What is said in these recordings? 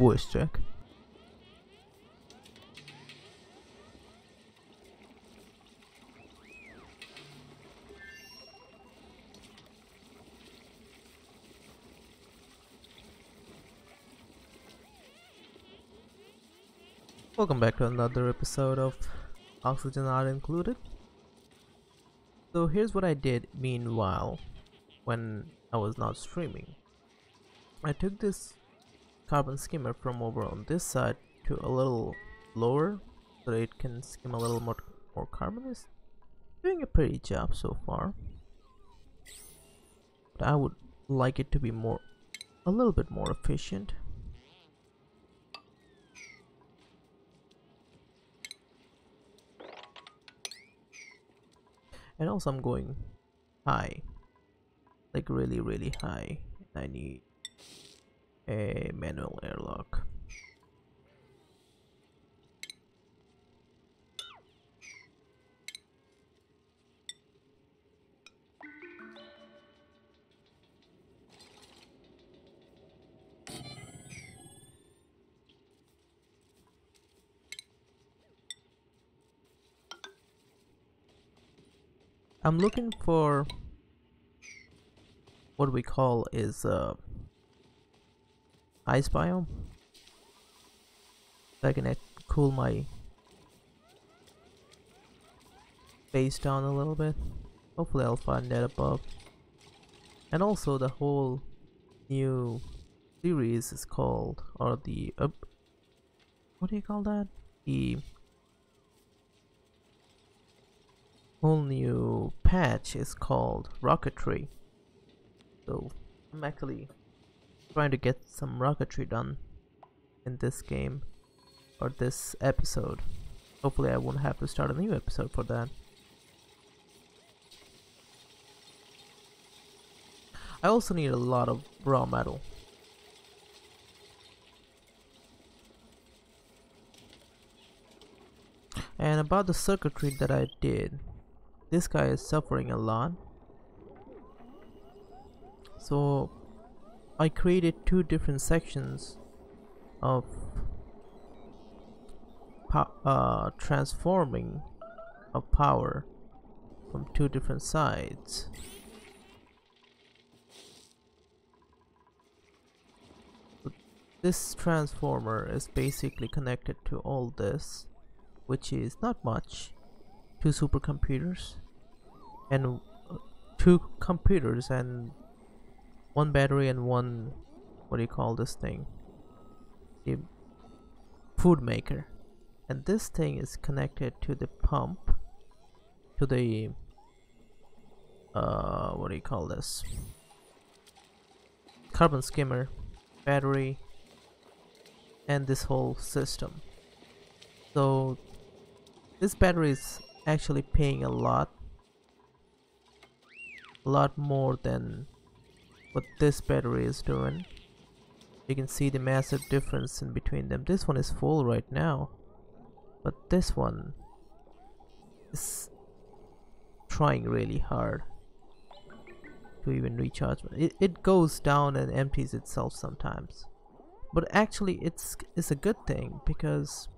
voice check. Welcome back to another episode of Oxygen Not Included. So here's what I did meanwhile when I was not streaming. I took this carbon skimmer from over on this side to a little lower so that it can skim a little more carbon. It's doing a pretty job so far. But I would like it to be a little bit more efficient. And also I'm going high, like really high. I need a manual airlock. I'm looking for what we call is ice biome. So I can cool my base down a little bit. Hopefully I'll find that above. And also the whole new series is called, or the what do you call that? The whole new patch is called rocketry. So I'm actually trying to get some rocketry done in this game or this episode. Hopefully I won't have to start a new episode for that. I also need a lot of raw metal. And about the circuitry that I did, this guy is suffering a lot. So I created two different sections of transforming of power from two different sides. So this transformer is basically connected to all this, which is not much. Two supercomputers and two computers and one battery and one, what do you call this thing, the food maker. And this thing is connected to the pump, to the what do you call this, carbon skimmer, battery, and this whole system. So this battery is actually paying a lot more than what this battery is doing. You can see the massive difference in between them. This one is full right now, but this one is trying really hard to even recharge. It goes down and empties itself sometimes, but actually it's a good thing, because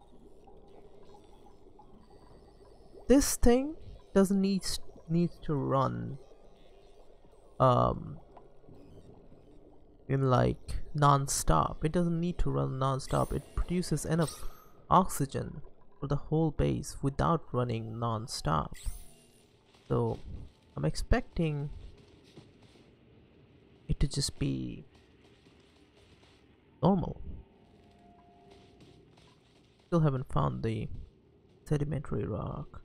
this thing doesn't need to run in like non-stop. It doesn't need to run non-stop. It produces enough oxygen for the whole base without running non-stop. So I'm expecting it to just be normal. Still haven't found the sedimentary rock.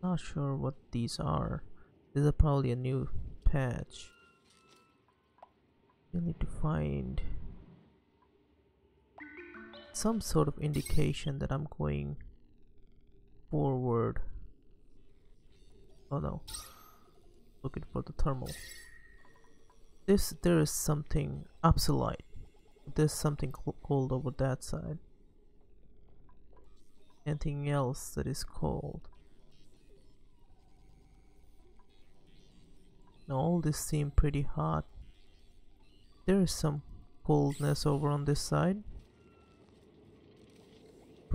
Not sure what these are. This is probably a new patch. You need to find some sort of indication that I'm going forward. Oh no, looking for the thermal. There is something absolute. There's something cold over that side. Anything else that is cold? Now all this seem pretty hot. There is some coldness over on this side.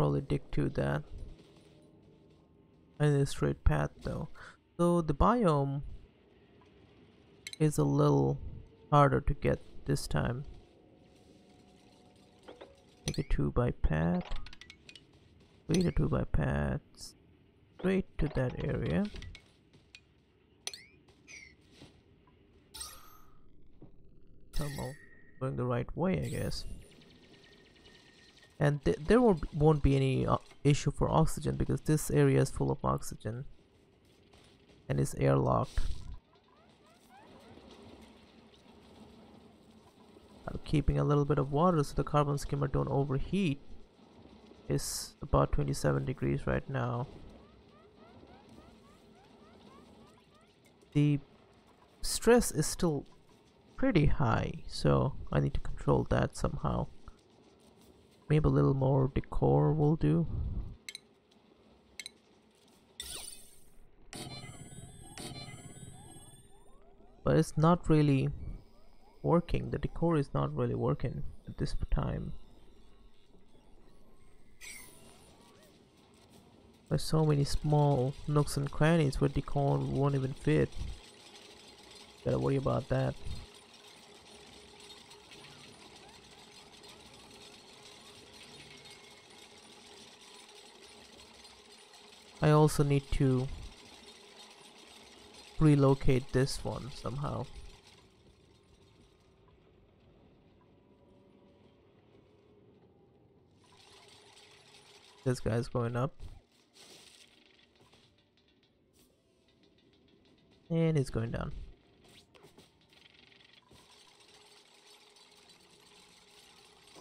probably dig to that. And a straight path though. So the biome is a little harder to get this time. Make a 2 by path. Create a 2 by path. Straight to that area. Thermal. Going the right way, I guess. And there won't be any issue for oxygen because this area is full of oxygen and is airlocked. I'm keeping a little bit of water so the carbon skimmer don't overheat. It's about 27 degrees right now. The stress is still pretty high, so I need to control that somehow. Maybe a little more decor will do. But it's not really working. The decor is not really working at this time. There's so many small nooks and crannies where decor won't even fit. Gotta worry about that. I also need to relocate this one somehow. This guy's going up. And it's going down.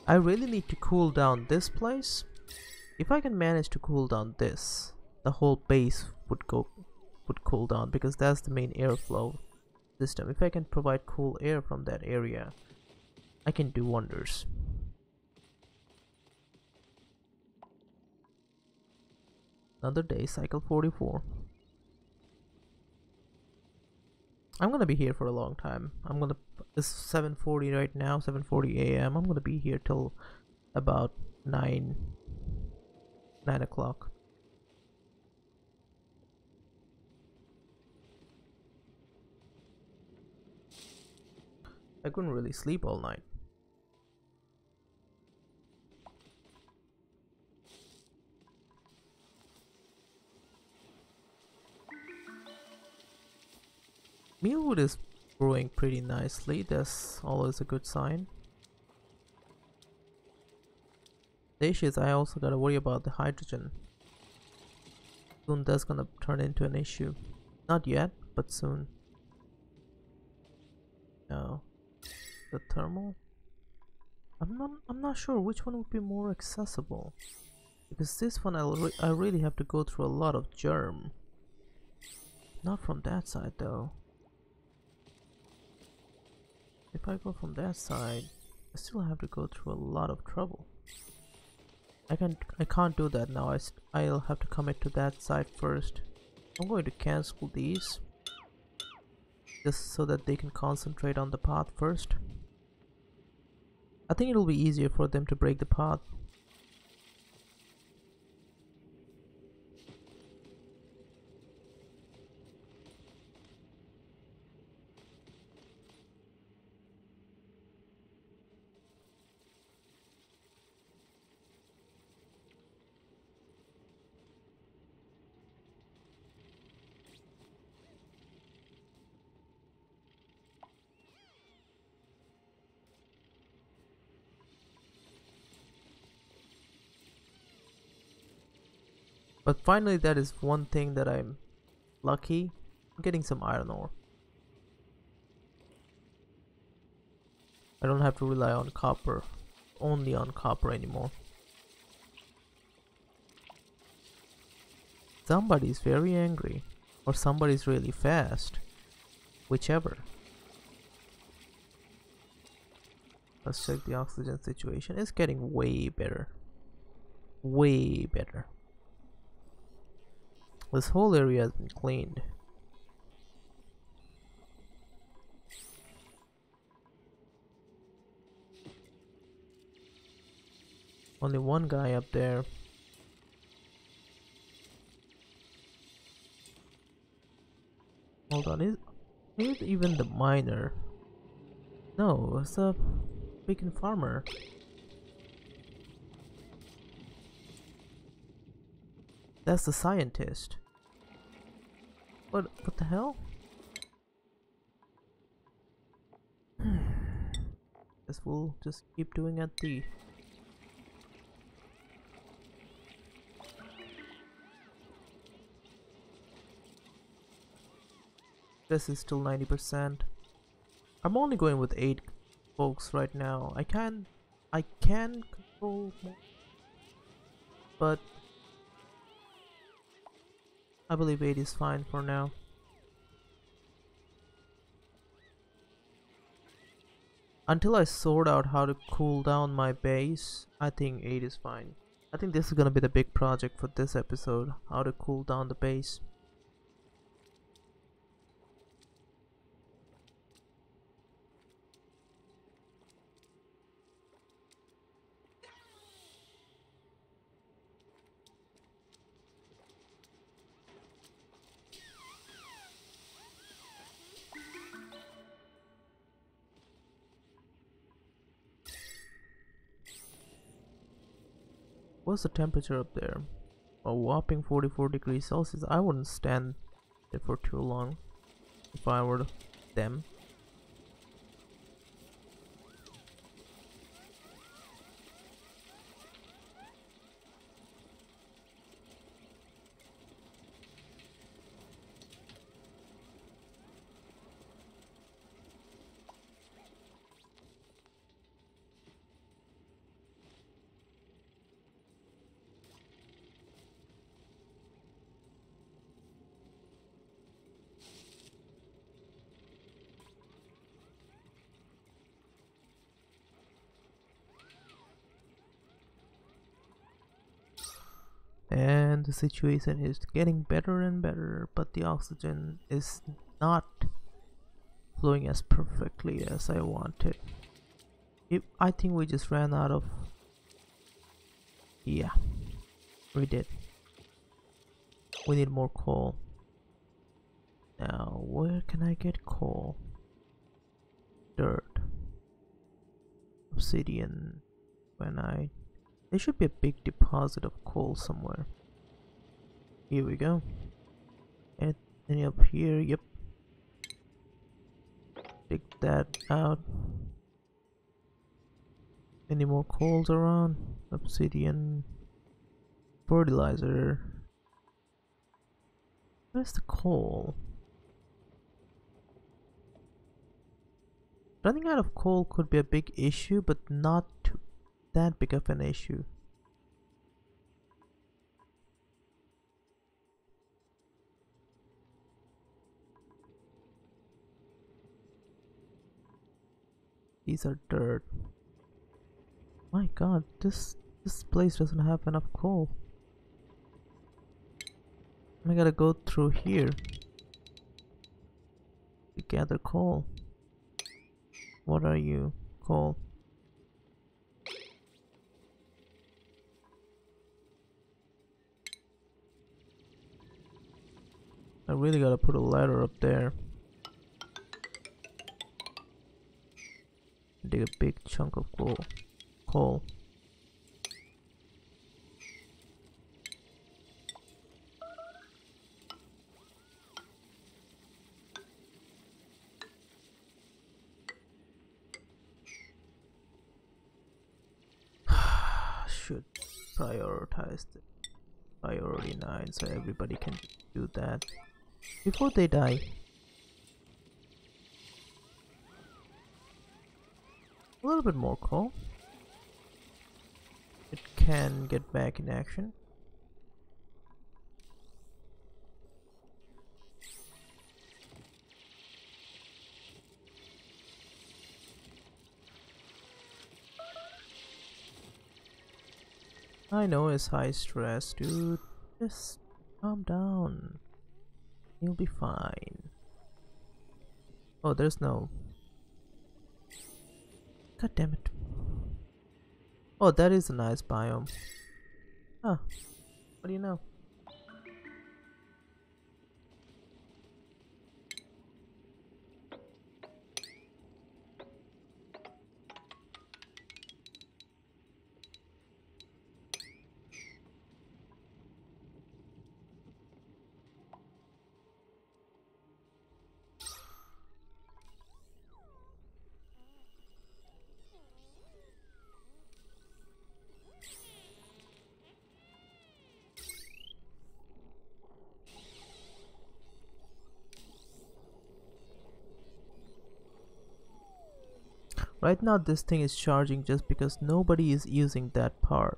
I really need to cool down this place. If I can manage to cool down this, the whole base would cool down because that's the main airflow system. If I can provide cool air from that area, I can do wonders. Another day, cycle 44. I'm gonna be here for a long time. It's 7:40 right now, 7:40 a.m. I'm gonna be here till about 9 o'clock. I couldn't really sleep all night. Mealwood is growing pretty nicely. That's always a good sign. The issue is I also gotta worry about the hydrogen. Soon that's gonna turn into an issue. Not yet, but soon. No. The thermal? I'm not sure which one would be more accessible. Because this one I really have to go through a lot of germ. Not from that side though. If I go from that side, I still have to go through a lot of trouble. I can't do that now. I'll have to commit to that side first. I'm going to cancel these just so that they can concentrate on the path first. I think it'll be easier for them to break the path. But finally, that is one thing that I'm lucky. I'm getting some iron ore. I don't have to rely on copper, only on copper anymore. Somebody's very angry, or somebody's really fast, whichever. Let's check the oxygen situation. It's getting way better. Way better. This whole area has been cleaned. Only one guy up there. Hold on, is it even the miner? No, it's a freaking farmer. That's the scientist. What the hell? Guess we'll just keep doing at the. This is still 90%. I'm only going with 8 folks right now. I can control more, but I believe 8 is fine for now. Until I sort out how to cool down my base, I think 8 is fine. I think this is gonna be the big project for this episode, how to cool down the base. What's the temperature up there? A whopping 44 degrees Celsius. I wouldn't stand it for too long if I were them. And the situation is getting better and better, but the oxygen is not flowing as perfectly as I wanted. I think we just ran out of. Yeah, we did. We need more coal. Now, where can I get coal? Dirt, obsidian. There should be a big deposit of coal somewhere. Here we go. Any up here? Yep. Dig that out. Any more coals around? Obsidian. Fertilizer. Where's the coal? Running out of coal could be a big issue, but not that big of an issue. These are dirt. My god, this place doesn't have enough coal. I gotta go through here to gather coal. What are you? Coal. I really gotta put a ladder up there. Dig a big chunk of coal. Should prioritize the priority 9 so everybody can do that before they die. A little bit more coal. It can get back in action. I know it's high stress, dude. Just calm down. You'll be fine. Oh, there's no. God damn it. Oh, that is a nice biome. Huh. What do you know? Right now this thing is charging just because nobody is using that part,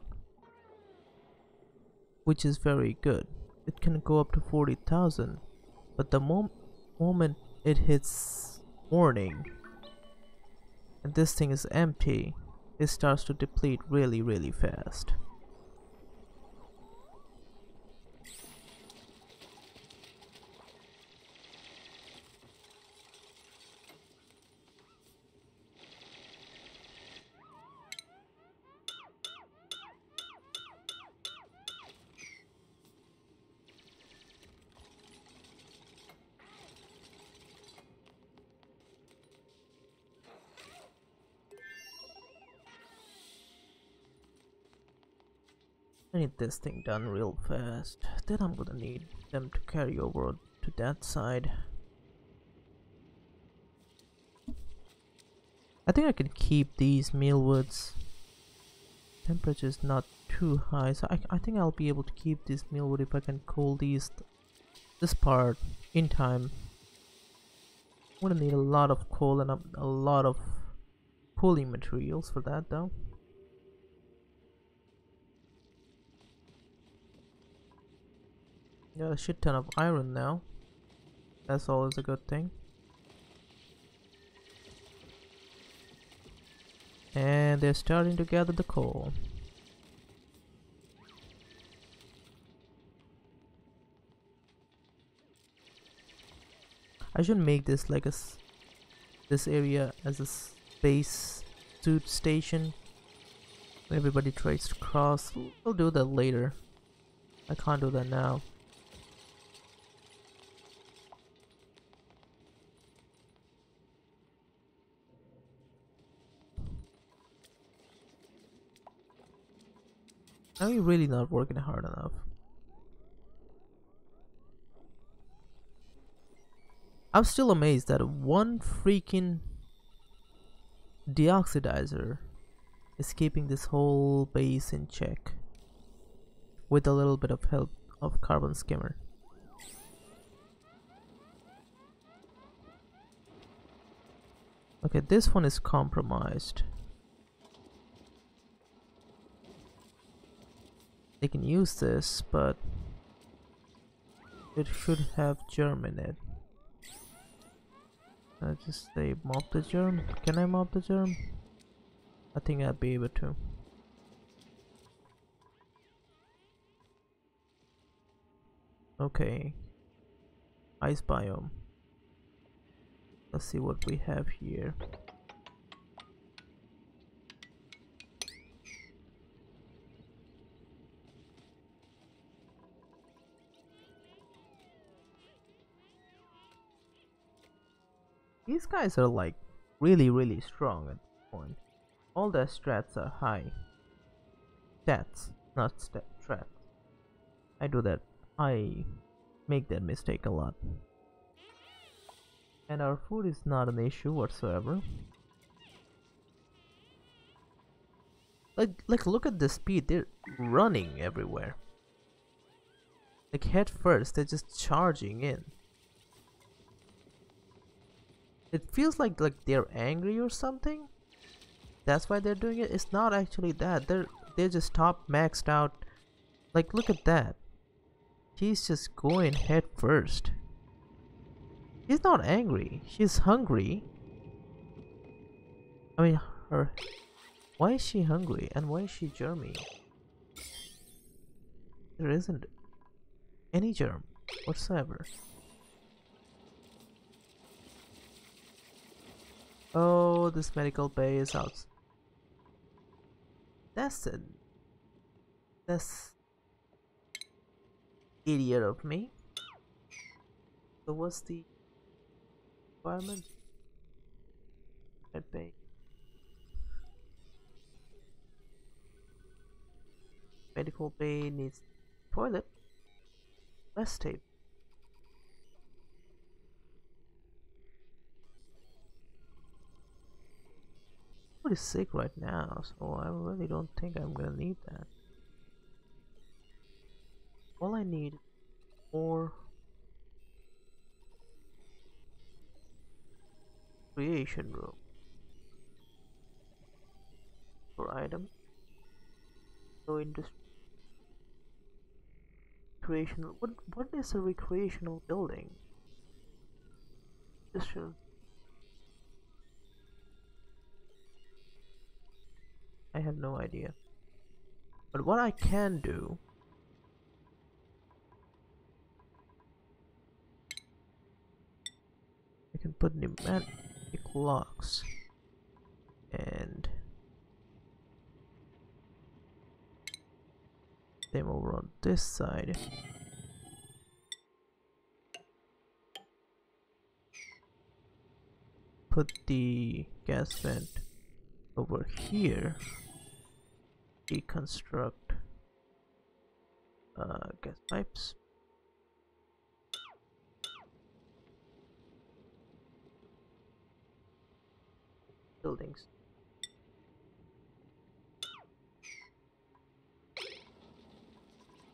which is very good. It can go up to 40,000, but the moment it hits morning and this thing is empty, it starts to deplete really fast. I need this thing done real fast. Then I'm gonna need them to carry over to that side. I think I can keep these mealwoods. Temperature is not too high, so I think I'll be able to keep this mealwood if I can cool this part in time. I'm gonna need a lot of coal and a lot of cooling materials for that though. Got a shit ton of iron now. That's always a good thing. And they're starting to gather the coal. I should make this like this area as a space suit station. Everybody tries to cross. We'll do that later. I can't do that now. Now you're really not working hard enough. I'm still amazed that one freaking deoxidizer is keeping this whole base in check with a little bit of help of carbon skimmer. Okay, this one is compromised. They can use this, but it should have germ in it. I just say mob the germ. Can I mob the germ? I think I'd be able to. Okay. Ice biome. Let's see what we have here. These guys are like really strong at this point. All their strats are high. Stats, not strats. I do that. I make that mistake a lot. And our food is not an issue whatsoever. Like look at the speed. They're running everywhere. Like head first, they're just charging in. It feels like they're angry or something. That's why they're doing it. It's not actually that. They're just top maxed out. Like look at that. She's just going head first. She's not angry. She's hungry. I mean, her. Why is she hungry and why is she germy? There isn't any germ whatsoever. Oh, this medical bay is out. That's idiot of me. So what's the requirement? Med bay. Medical bay needs toilet. Let's tape. Pretty sick right now, so I really don't think I'm gonna need that. All I need is more creation room. for item. So industry recreational. What is a recreational building? Industrial. I have no idea. But what I can do, I can put pneumatic locks and them over on this side. Put the gas vent over here. Deconstruct gas pipes. Buildings.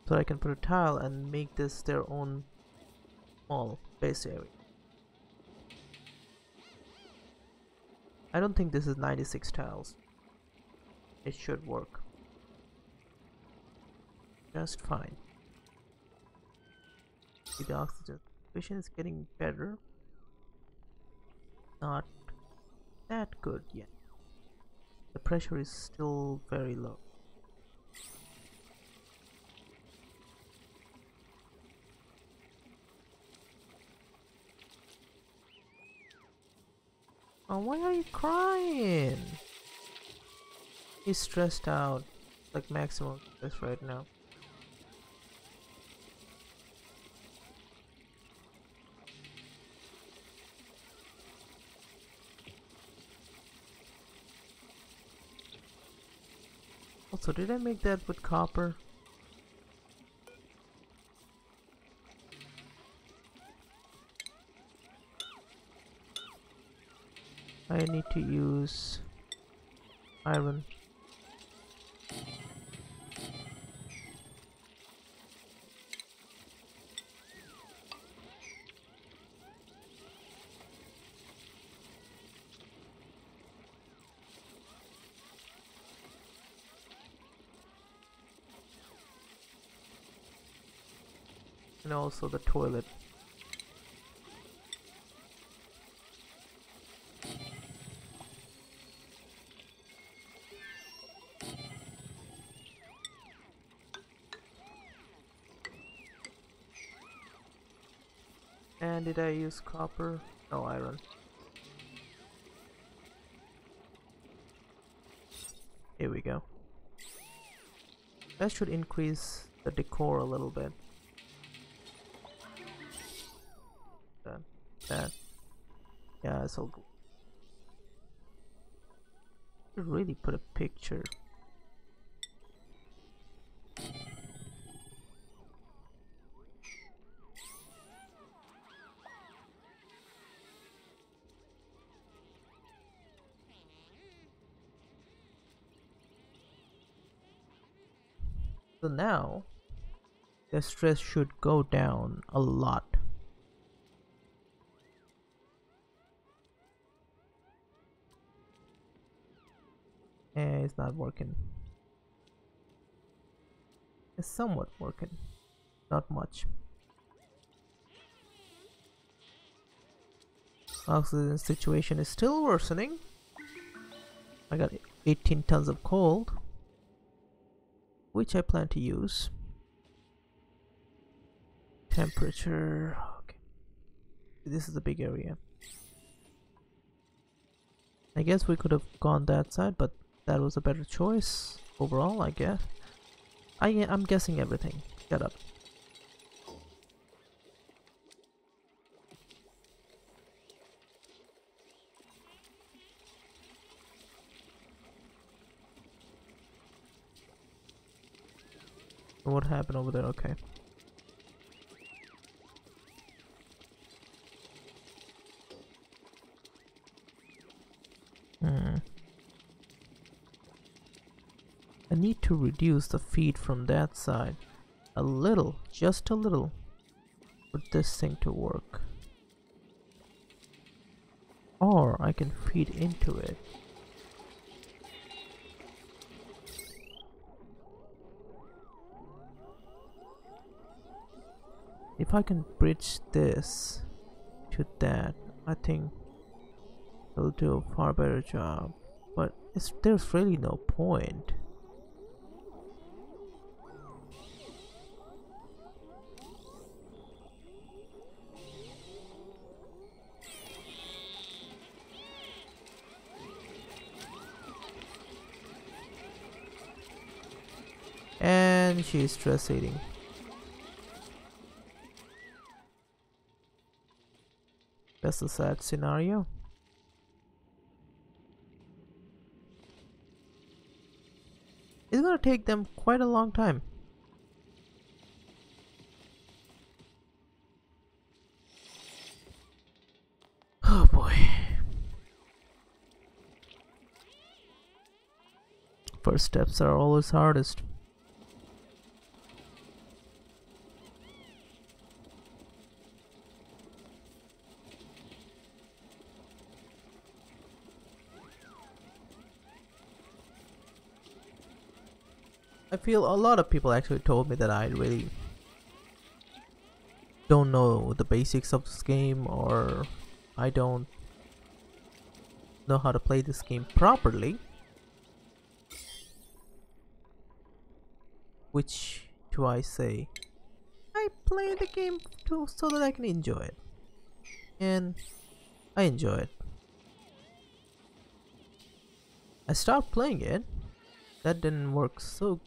So I can put a tile and make this their own small base area. I don't think this is 96 tiles. It should work just fine. The oxygen situation is getting better. Not that good yet. The pressure is still very low. Oh, why are you crying? He's stressed out, like maximum stress right now. Also, did I make that with copper? I need to use iron. And also the toilet. And did I use copper? No, iron. Here we go. That should increase the decor a little bit. That. Yeah, it's all good. Should really put a picture. So now the stress should go down a lot. And it's not working. It's somewhat working, not much. Oxygen situation is still worsening. I got 18 tons of coal, which I plan to use. Temperature. Okay. This is a big area. I guess we could have gone that side, but that was a better choice overall, I guess. I'm guessing everything. Shut up. What happened over there? Okay. I need to reduce the feed from that side a little, just a little, for this thing to work. Or I can feed into it. If I can bridge this to that, I think it'll do a far better job. But there's really no point. And she's stress eating. That's a sad scenario. It's gonna take them quite a long time. Oh boy. First steps are always hardest. I feel a lot of people actually told me that I really don't know the basics of this game, or I don't know how to play this game properly. Which do I say? I play the game so that I can enjoy it. And I enjoy it. I stopped playing it. That didn't work so...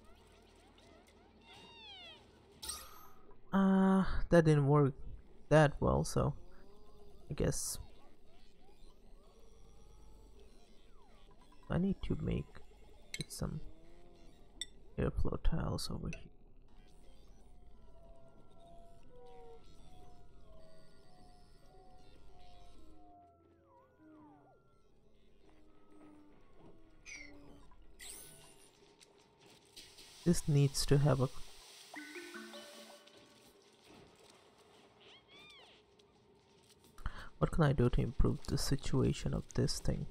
that didn't work that well, so I guess I need to make some airflow tiles over here. This needs to have a... What can I do to improve the situation of this thing?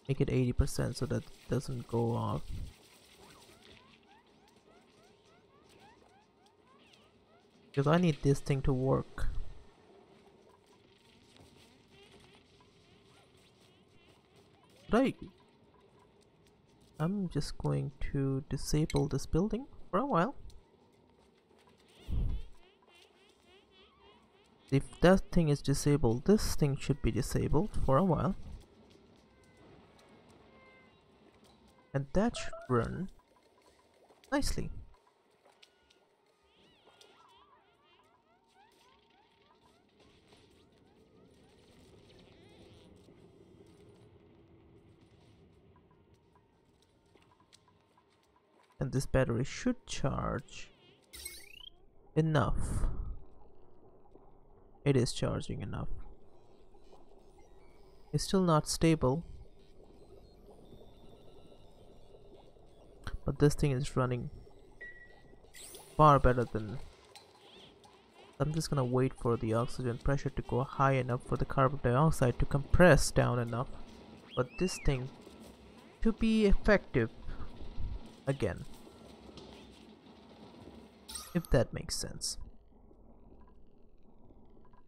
Make it 80% so that it doesn't go off. Because I need this thing to work. Right. I'm just going to disable this building for a while. If that thing is disabled, this thing should be disabled for a while. And that should run nicely. And this battery should charge enough. It is charging enough. It's still not stable, but this thing is running far better than... I'm just gonna wait for the oxygen pressure to go high enough for the carbon dioxide to compress down enough for this thing to be effective again. If that makes sense.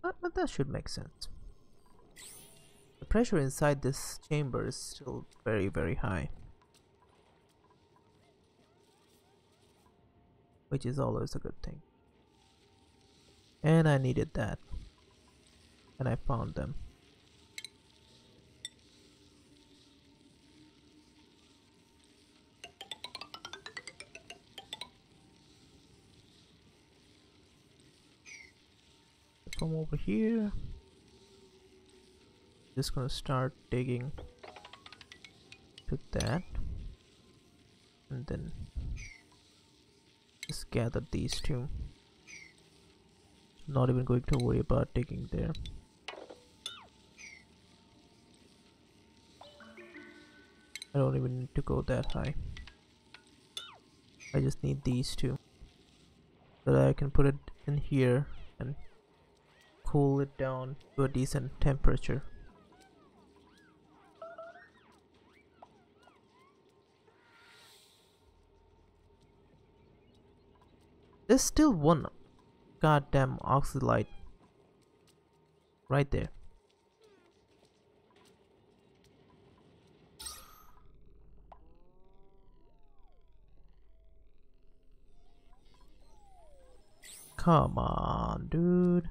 But that should make sense. The pressure inside this chamber is still very, very high, which is always a good thing. And I needed that. And I found them. From over here, just gonna start digging to that, and then just gather these two. Not even going to worry about digging there. I don't even need to go that high. I just need these two so that I can put it in here and cool it down to a decent temperature. There's still one goddamn oxylite right there. Come on, dude.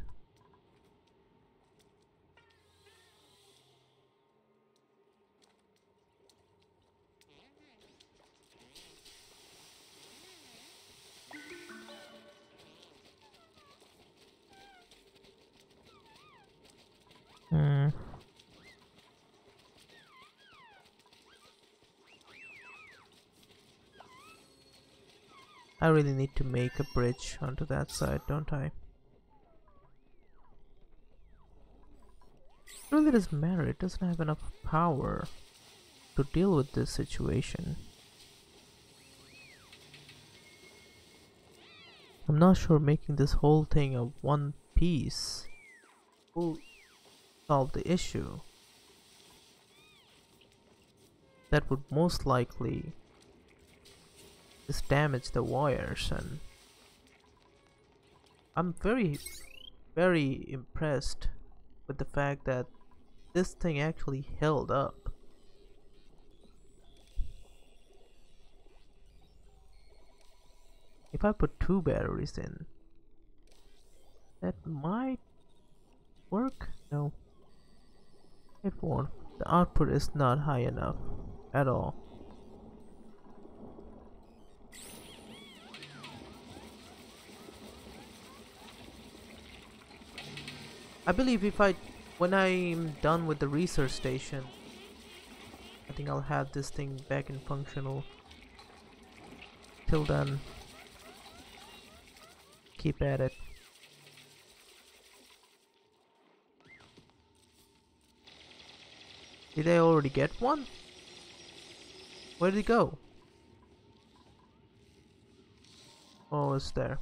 I really need to make a bridge onto that side, don't I? It really doesn't matter, it doesn't have enough power to deal with this situation. I'm not sure making this whole thing a one piece will solve the issue. That would most likely just damage the wires, and I'm very impressed with the fact that this thing actually held up. If I put 2 batteries in, that might work? No, it won't. The output is not high enough at all. I believe when I'm done with the research station, I think I'll have this thing back in functional. Till then, keep at it. Did I already get one? Where did it go? Oh, it's there.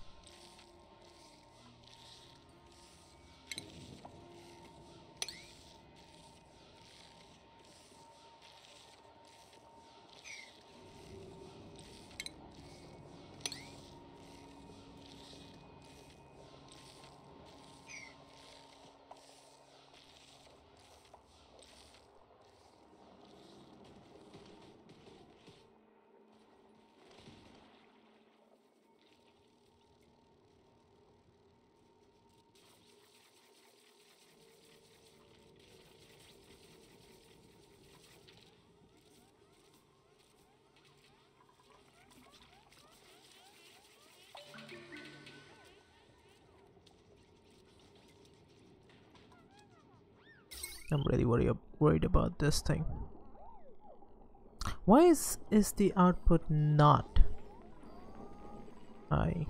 I'm really worried about this thing. Why is the output not high?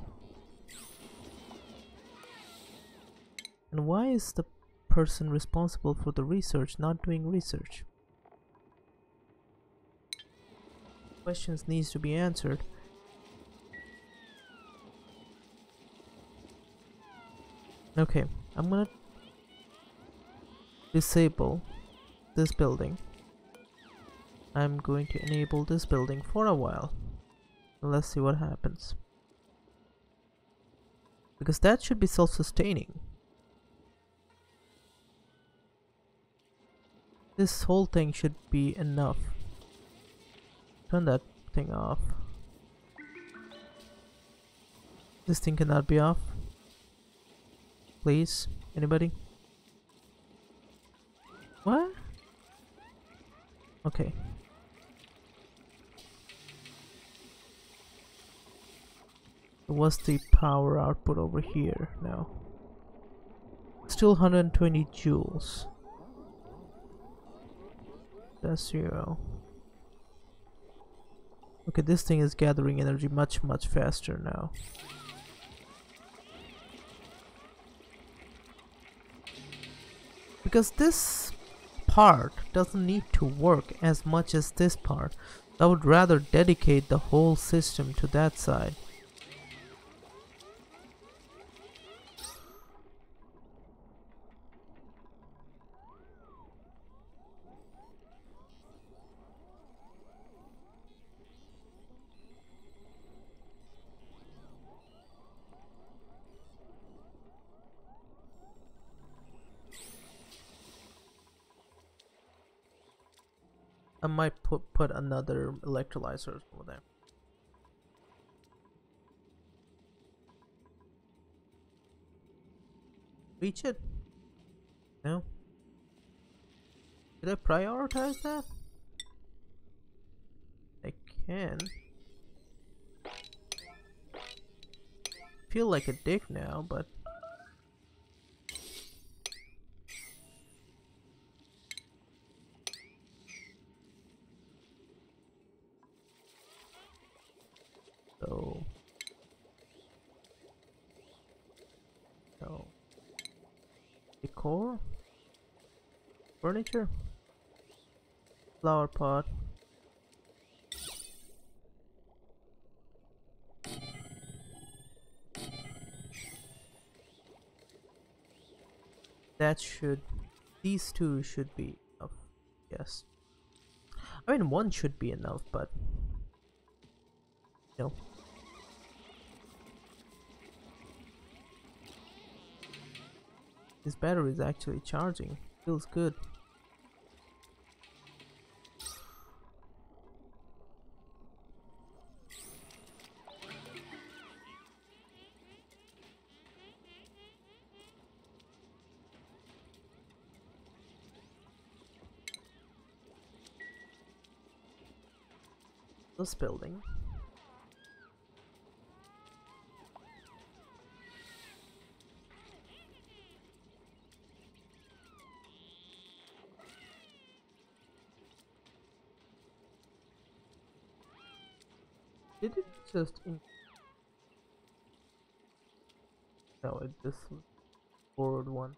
And why is the person responsible for the research not doing research? Questions needs to be answered. Okay, I'm gonna disable this building. I'm going to enable this building for a while. Let's see what happens. Because that should be self-sustaining. This whole thing should be enough. Turn that thing off. This thing cannot be off. Please, anybody? What? Okay. What's the power output over here now? Still 120 joules. That's 0. Okay, this thing is gathering energy much faster now. Because this part doesn't need to work as much as this part. I would rather dedicate the whole system to that side. I might put another electrolyzer over there. Reach it? No. Did I prioritize that? I can. Feel like a dick now, but so no. Decor, furniture, flower pot. That should, these two should be enough. Yes. I mean, one should be enough, but no. This battery is actually charging. Feels good. This building. Did it just no, it just forward one.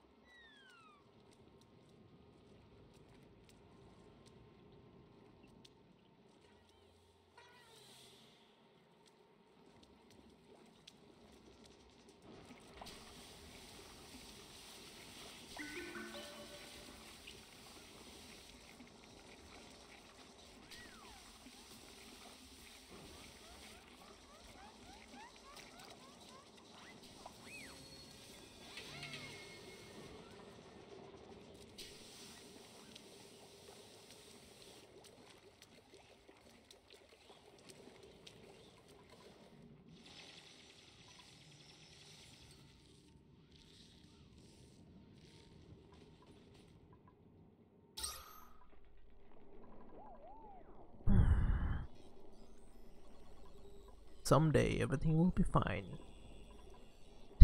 Someday everything will be fine.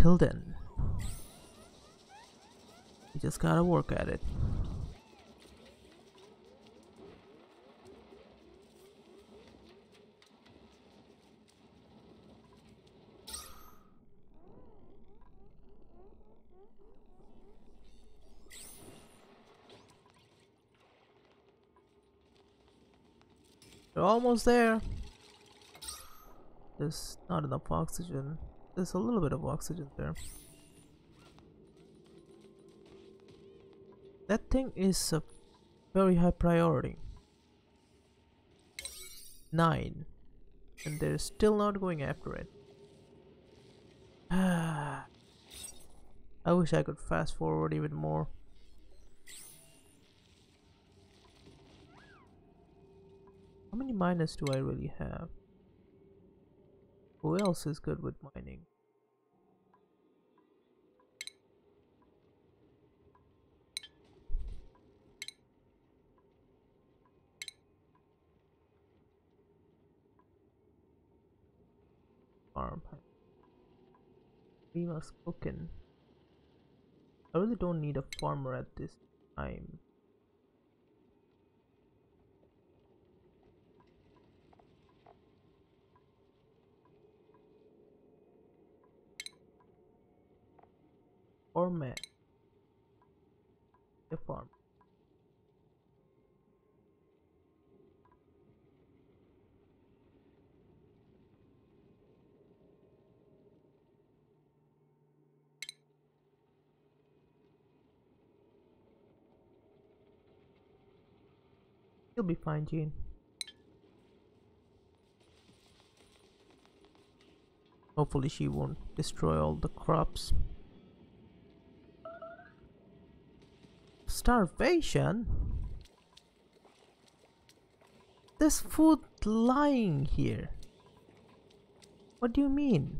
Till then, you just gotta work at it. We're almost there. There's not enough oxygen. There's a little bit of oxygen there. That thing is a very high priority. 9. And they're still not going after it. I wish I could fast forward even more. How many miners do I really have? Who else is good with mining? Farm. Rima's cooking. I really don't need a farmer at this time. Or man. A farm. You'll be fine, Jean. Hopefully she won't destroy all the crops. Starvation? There's food lying here. What do you mean?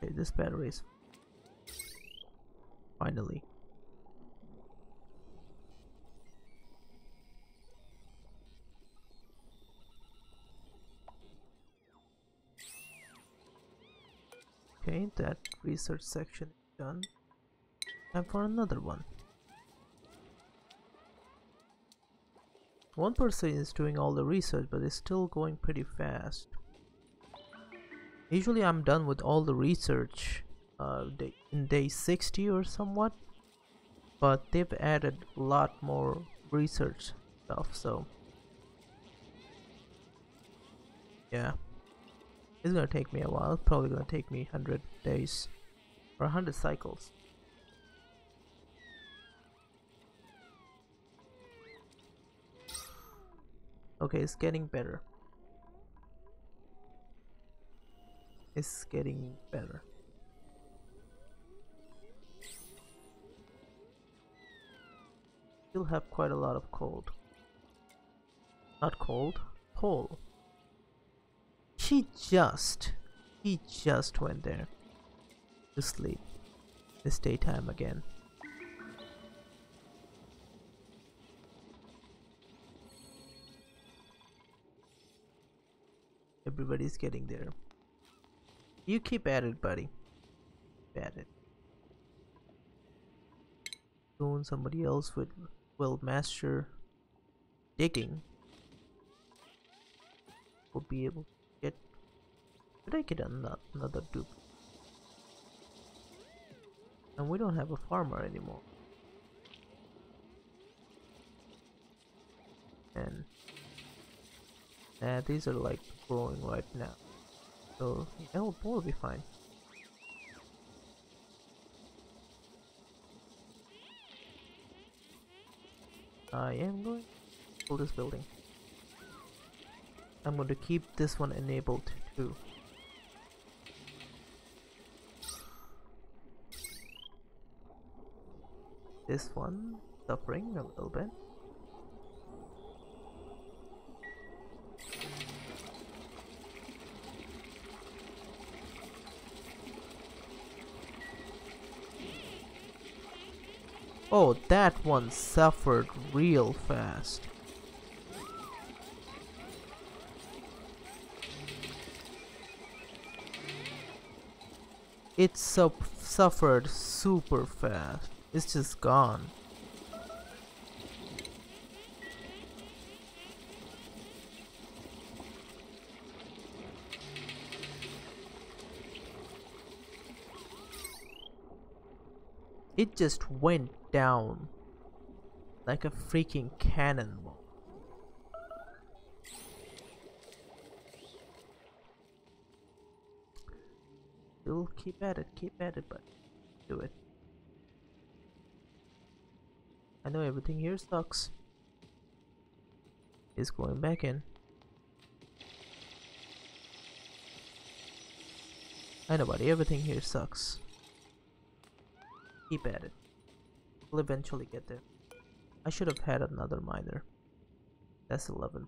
Okay, this battery is finally. Okay, that research section is done. Time for another one. One person is doing all the research, but it's still going pretty fast. Usually I'm done with all the research in day 60 or somewhat, but they've added a lot more research stuff, so yeah, it's gonna take me a while. It's probably gonna take me 100 days or 100 cycles. Okay, it's getting better. It's getting better. Still have quite a lot of cold. Not cold, coal. He just went there to sleep. It's daytime again. Everybody's getting there. You keep at it, buddy. Keep at it. Soon somebody else will master digging. Will be able to get. Did I get another dupe? And we don't have a farmer anymore. And these are like growing right now. So yeah, we'll be fine. I am going to build this building. I'm going to keep this one enabled too. This one suffering a little bit. Oh, that one suffered real fast. It suffered super fast. It's just gone. It just went down like a freaking cannonball. Still keep at it, but do it. I know everything here sucks. It's going back in. I know, buddy, everything here sucks. Keep at it. We'll eventually get there. I should have had another miner. That's 11%.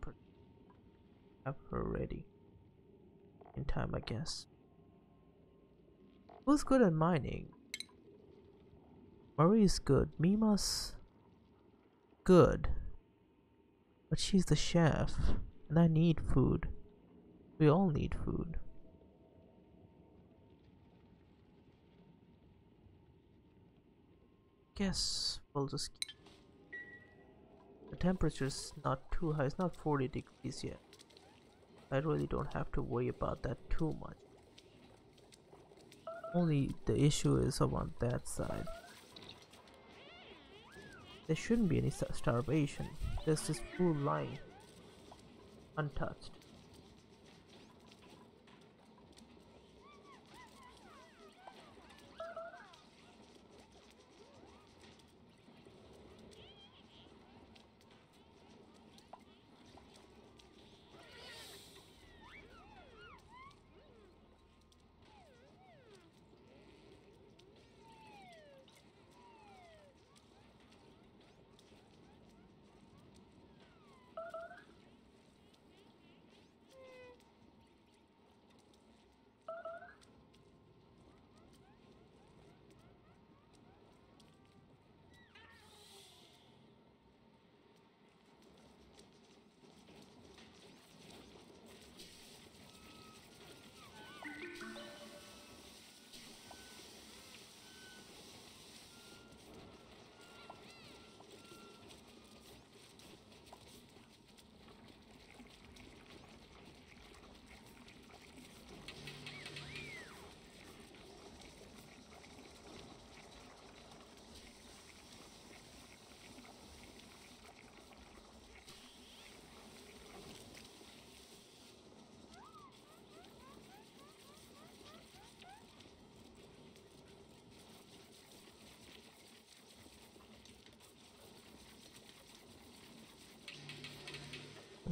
Have her ready. In time, I guess. Who's good at mining? Murray is good. Mima's good. But she's the chef. And I need food. We all need food. Guess we'll just keep. The temperature's not too high. It's not 40 degrees yet. I really don't have to worry about that too much. Only the issue is on that side. There shouldn't be any starvation. There's this food lying untouched.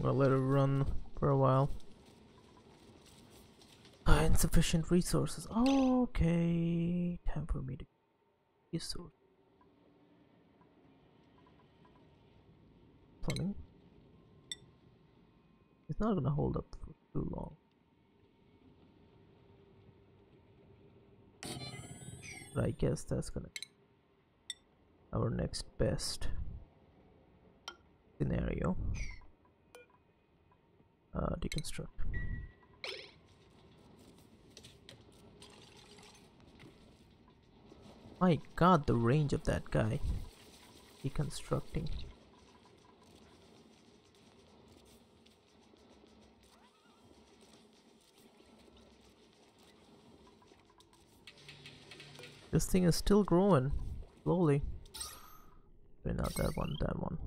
I'll let it run for a while. Insufficient resources. Okay, time for me to resource. Plumbing. It's not gonna hold up for too long. But I guess that's gonna be our next best scenario. Deconstruct. My god, the range of that guy. Deconstructing. This thing is still growing slowly. But not that one, that one.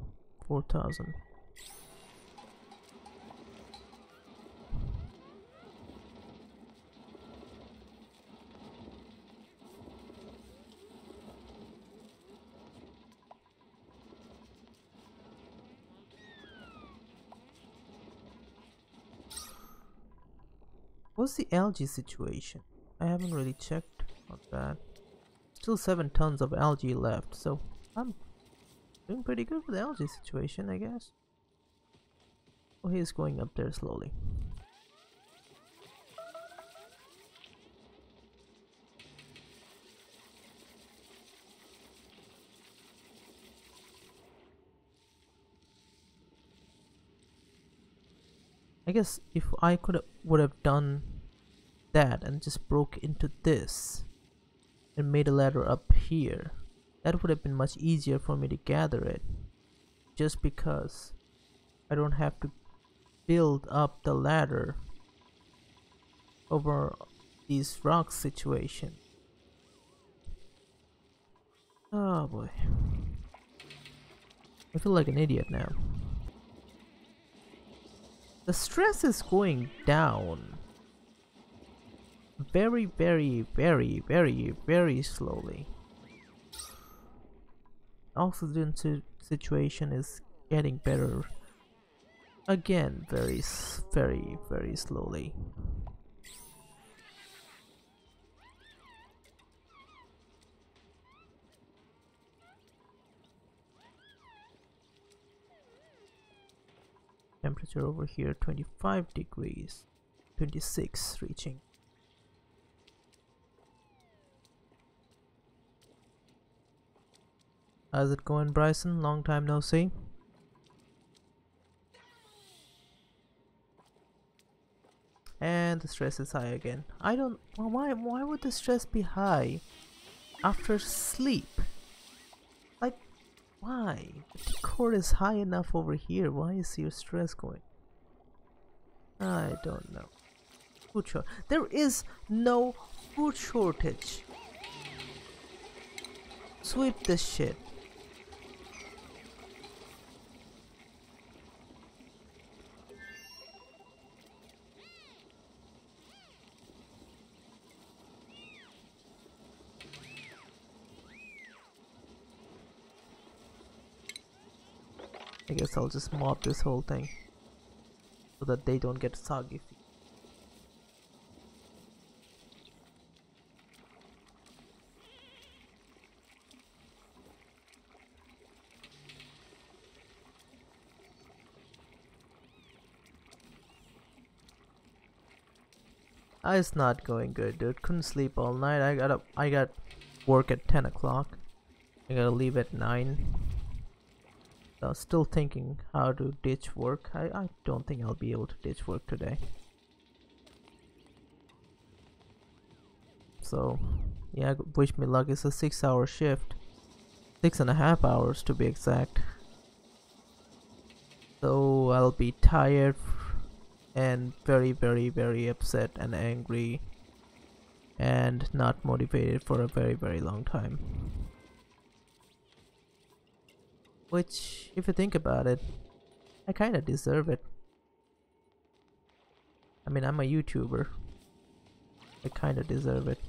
4,000. What's the algae situation? I haven't really checked on that. Still 7 tons of algae left, so I'm doing pretty good with the algae situation, I guess. Oh, he's going up there slowly. I guess if I would have done that and just broke into this and made a ladder up here, that would have been much easier for me to gather it, just because I don't have to build up the ladder over these rocks situation. Oh boy, I feel like an idiot now. The stress is going down very, very, very, very, very slowly. Oxygen situation is getting better again, very, very, very slowly. Temperature over here 25 degrees, 26 reaching. How's it going, Bryson? Long time no see. And the stress is high again. I don't. Why would the stress be high after sleep? Like, why? The core is high enough over here. Why is your stress going? I don't know. Food shortage. There is no food shortage. Sweep this shit. I guess I'll just mop this whole thing so that they don't get soggy. It's not going good, dude. Couldn't sleep all night. I got work at 10 o'clock. I gotta leave at 9. Still thinking how to ditch work. I don't think I'll be able to ditch work today. So, yeah, wish me luck. It's a 6-hour shift. 6.5 hours to be exact. So I'll be tired and very, very, very upset and angry and not motivated for a very, very long time. Which, if you think about it, I kinda deserve it. I mean, I'm a YouTuber. I kinda deserve it.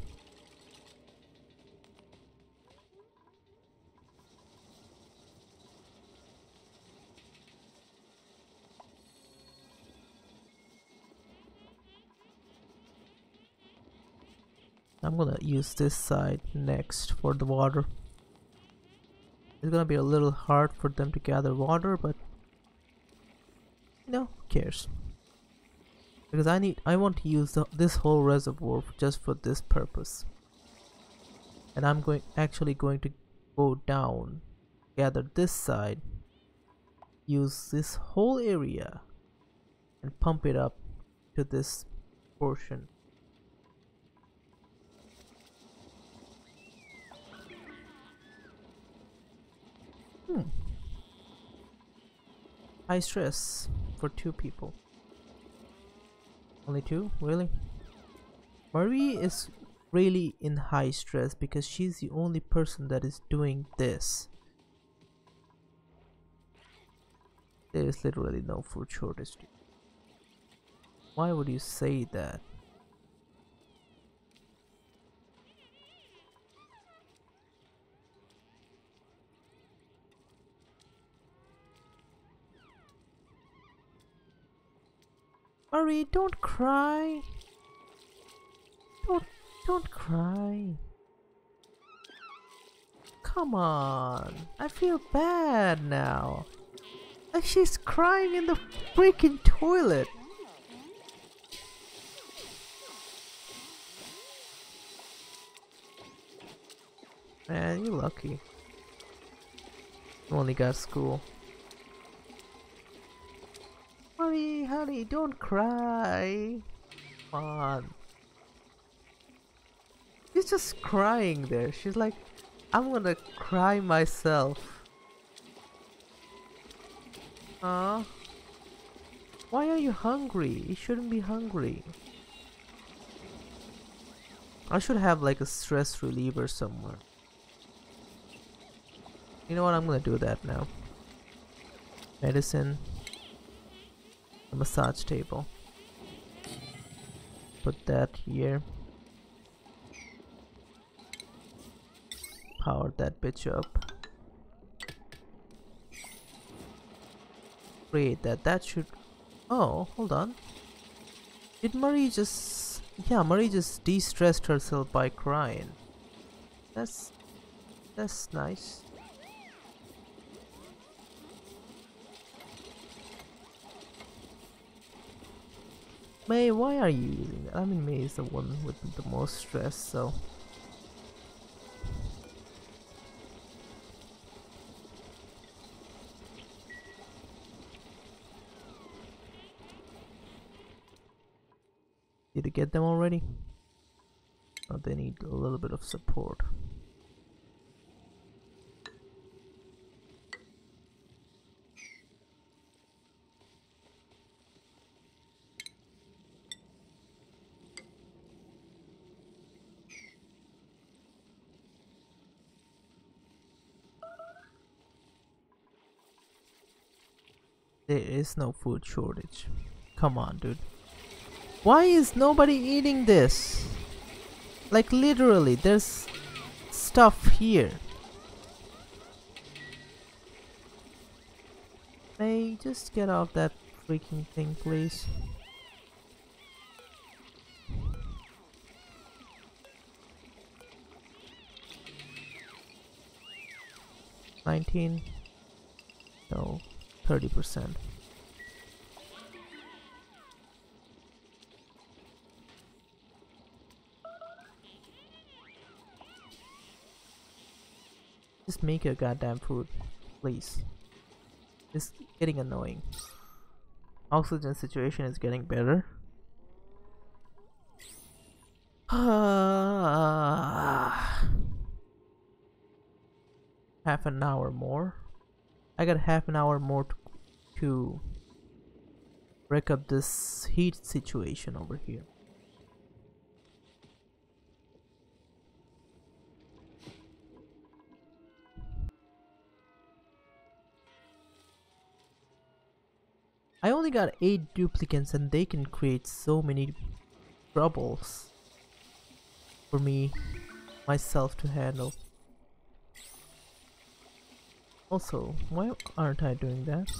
I'm gonna use this side next for the water. It's gonna be a little hard for them to gather water, but you know, who cares? Because I want to use this whole reservoir just for this purpose. And I'm actually going to go down, gather this side, use this whole area, and pump it up to this portion. High stress for 2 people. Only 2? Really? Marie is really in high stress because she's the only person that is doing this. There is literally no food shortage. Why would you say that? Marie, don't cry. Don't cry. Come on. I feel bad now. Like she's crying in the freaking toilet. Man, you're lucky. You only got school. Honey, don't cry. Come on. She's just crying there. She's like, I'm gonna cry myself. Huh? Why are you hungry? You shouldn't be hungry. I should have like a stress reliever somewhere. You know what? I'm gonna do that now. Medicine. A massage table. Put that here. Power that bitch up. Great, that should... Oh, hold on. Did Marie just... Yeah, Marie just de-stressed herself by crying. That's nice. May, why are you using that? I mean, May is the one with the most stress, so... Did you get them already? Oh, they need a little bit of support. There is no food shortage. Come on, dude. Why is nobody eating this? Like literally, there's stuff here. Hey, just get off that freaking thing, please. $19? No, 30%. Just make your goddamn food, please. It's getting annoying. Oxygen situation is getting better. Half an hour more. I got half an hour more to break up this heat situation over here. I only got 8 duplicates and they can create so many troubles for myself to handle. Also, why aren't I doing that?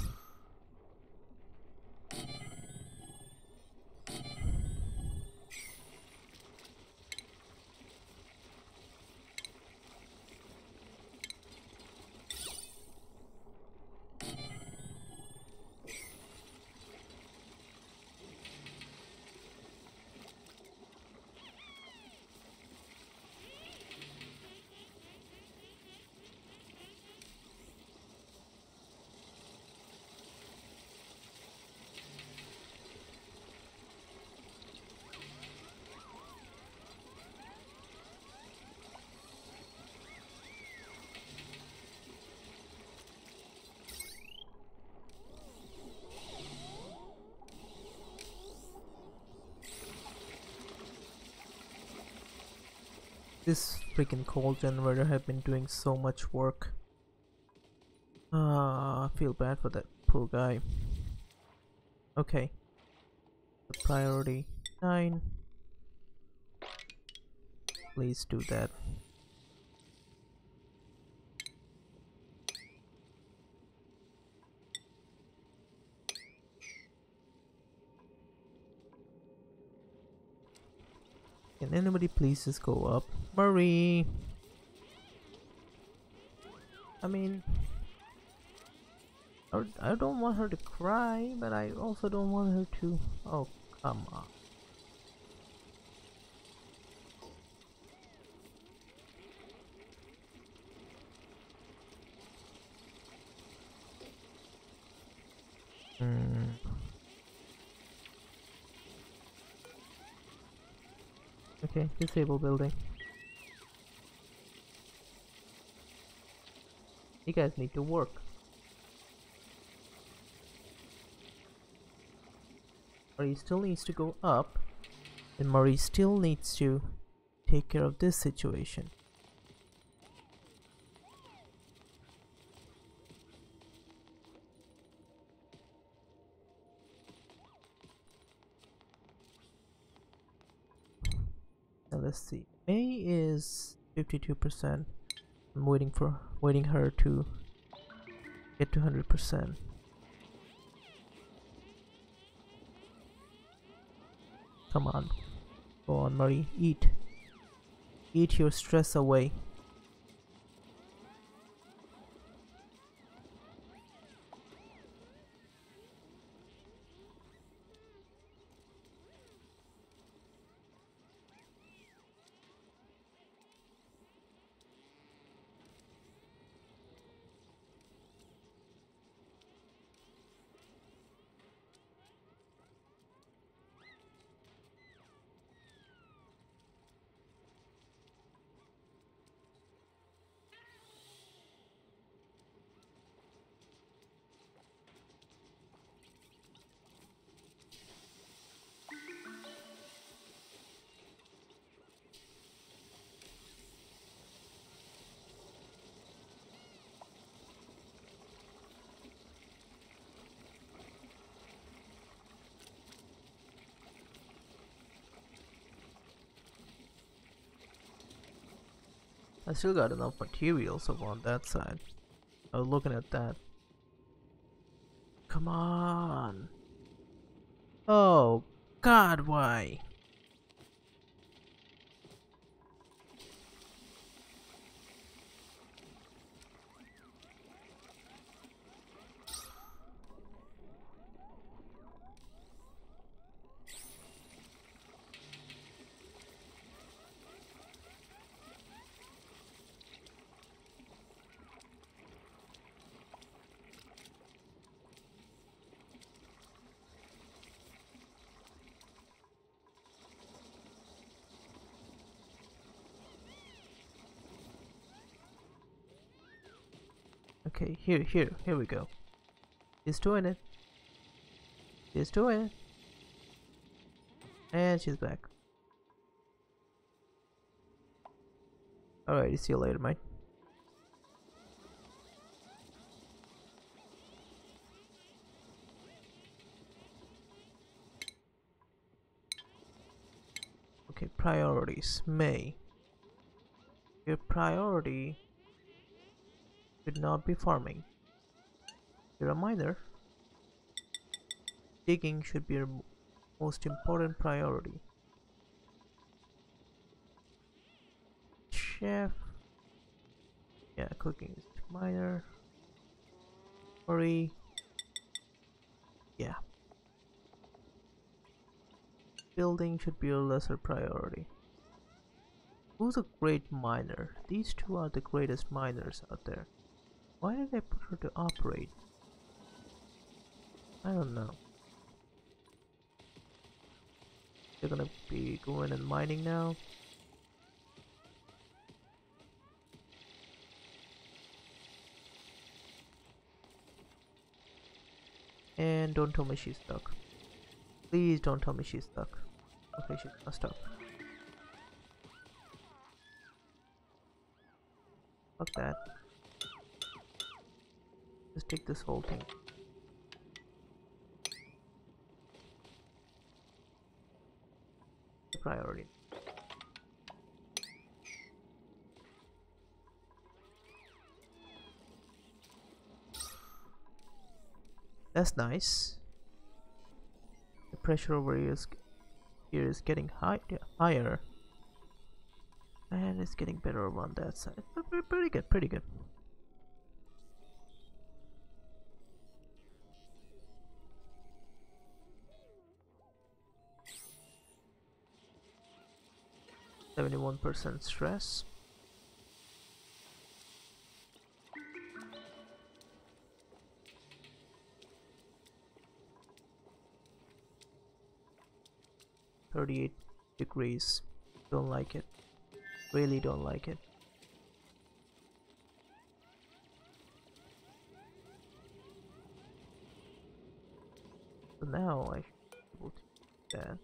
This freaking coal generator have been doing so much work. I feel bad for that poor guy. Okay. The priority 9. Please do that. Can anybody please just go up? Marie! I mean, I don't want her to cry, but I also don't want her to... Oh, come on. Okay, disable building. You guys need to work. Marie still needs to go up, and Marie still needs to take care of this situation. Now let's see. May is 52%. I'm waiting her to get to 100%. Come on. Go on, Marie. Eat. Eat your stress away. I still got enough materials over on that side. I was looking at that. Come on. Oh, God, why? Okay, here we go. She's doing it. She's doing it. And she's back. Alright, see you later, mate. Okay, priorities. May. Your priority should not be farming. You're a miner. Digging should be your most important priority. Chef. Yeah, cooking is minor. Hurry. Yeah. Building should be a lesser priority. Who's a great miner? These two are the greatest miners out there. Why did I put her to operate? I don't know. They're gonna be going and mining now. And don't tell me she's stuck. Please don't tell me she's stuck. Okay, she's not stuck. Fuck that. Just take this whole thing. Priority. That's nice. The pressure over here is getting higher, and it's getting better over on that side. Pretty good, pretty good. %71 stress. $38 Don't like it. Really don't like it. So now I should be able to do that.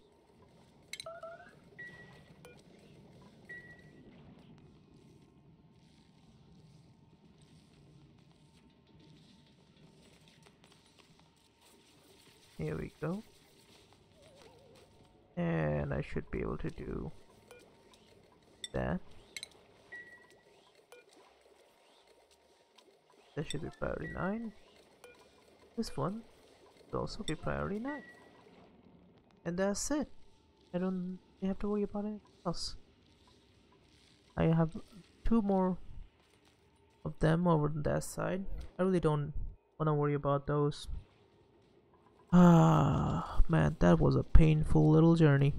Here we go. And I should be able to do that. That should be priority 9. This one will also be priority 9. And that's it. I don't have to worry about anything else. I have 2 more of them over on that side. I really don't want to worry about those. Ah, man, that was a painful little journey.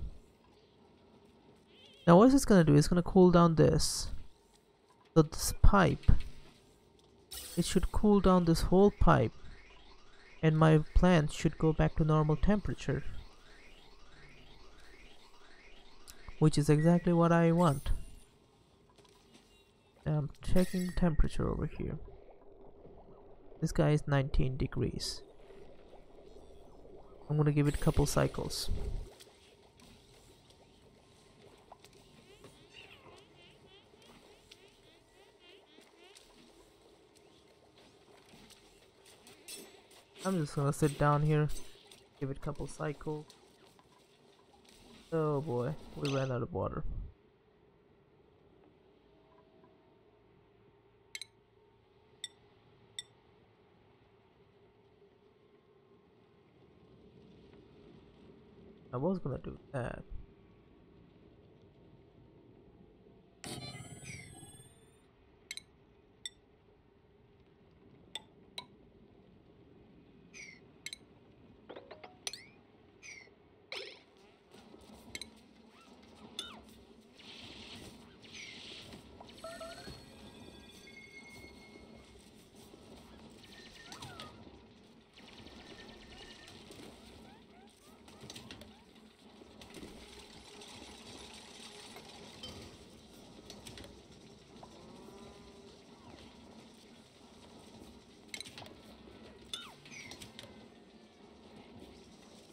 Now what it's gonna do is gonna cool down this. So this pipe, it should cool down this whole pipe, and my plant should go back to normal temperature, which is exactly what I want. And I'm checking the temperature over here. This guy is 19 degrees. I'm gonna give it a couple cycles. I'm just gonna sit down here, give it a couple cycles. Oh boy, we ran out of water. I was gonna do that.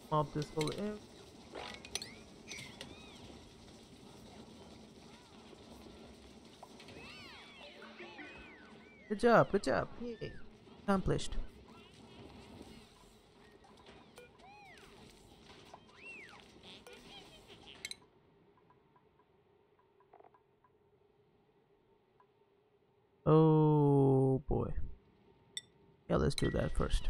Mop this whole area. Good job, good job. Yay. Accomplished. Oh boy. Yeah, let's do that first.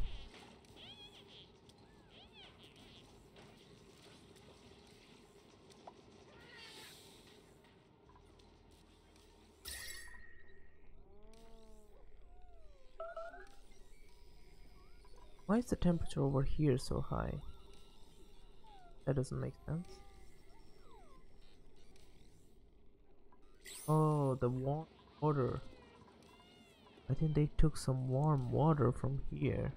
Why is the temperature over here so high? That doesn't make sense. Oh, the warm water. I think they took some warm water from here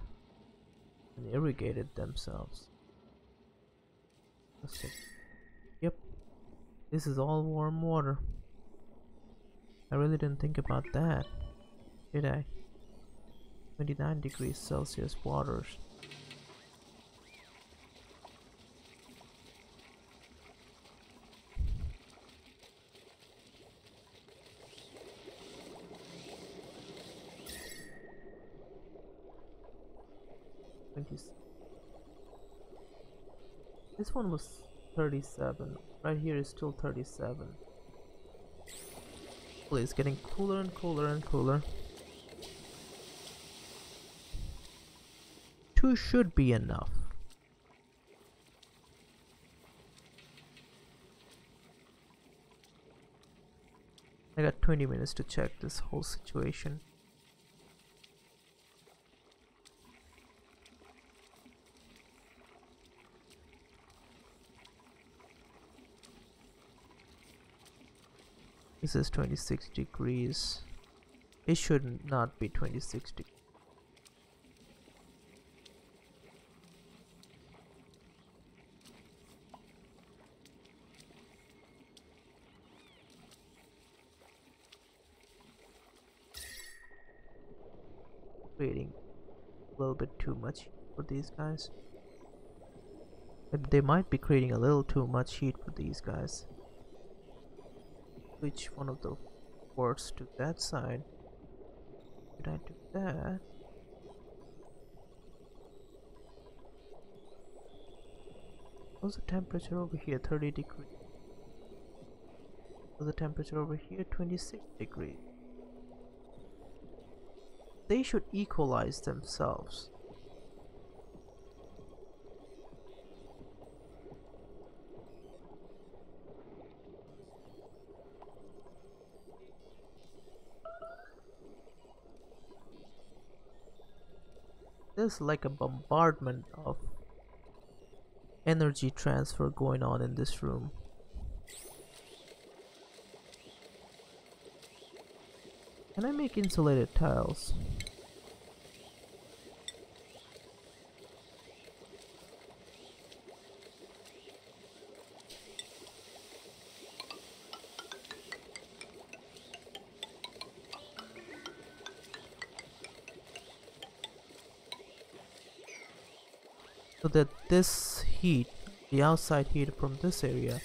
and irrigated themselves. Let's see. Yep, this is all warm water. I really didn't think about that, did I? 29 degrees Celsius waters. 20. This one was 37. Right here is still 37. It's getting cooler and cooler and cooler. 2 should be enough. I got 20 minutes to check this whole situation. This is 26 degrees. It should not be 26 degrees. Creating a little bit too much for these guys. They might be creating a little too much heat for these guys. Switch one of the ports to that side. Could I do that? What's the temperature over here? 30 degrees. What's the temperature over here? 26 degrees. They should equalize themselves. There's like a bombardment of energy transfer going on in this room. Can I make insulated tiles? So that this heat, the outside heat from this area,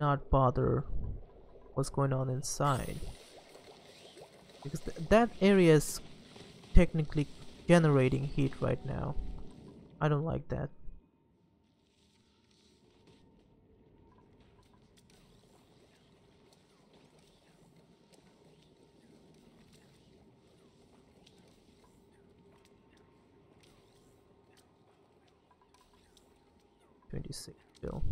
not bother what's going on inside, because that area is technically generating heat right now. I don't like that. Still.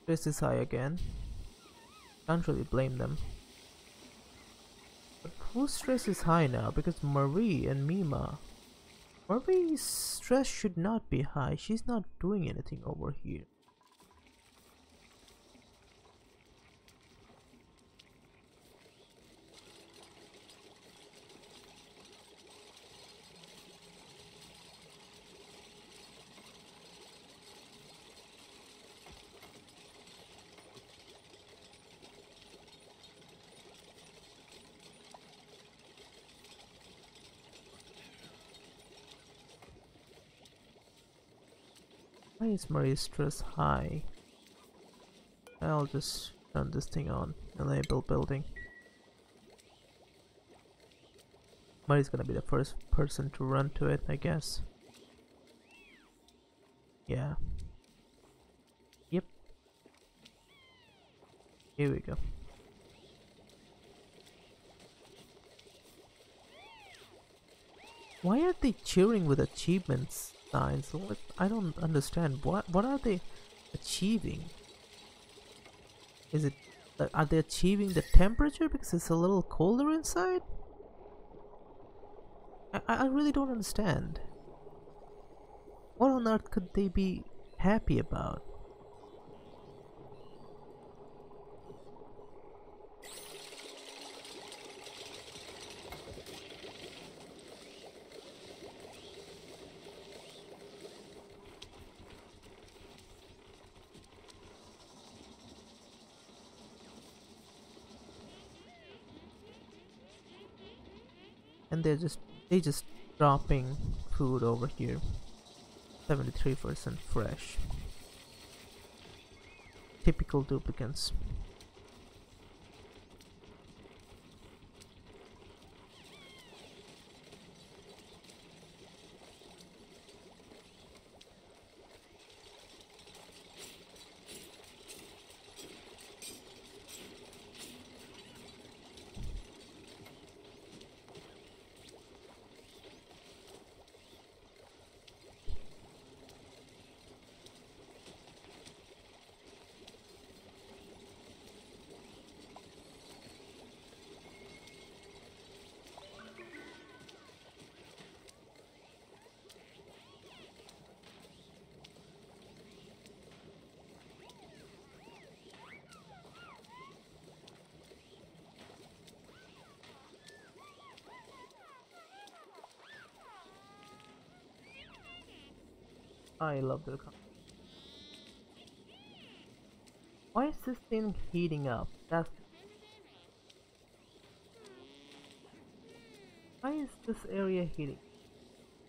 Stress is high again. Can't really blame them. But whose stress is high now? Because Marie and Mima. Marie's stress should not be high. She's not doing anything over here. Why is Marie's stress high? I'll just turn this thing on. Enable building. Marie's gonna be the first person to run to it, I guess. Yeah. Yep. Here we go. Why are they cheering with achievements signs? What? I don't understand. What are they achieving? Is it are they achieving the temperature because it's a little colder inside? I really don't understand. What on earth could they be happy about? And they just dropping food over here. 73% fresh. Typical duplicants. I love the. Why is this thing heating up? Why is this area heating?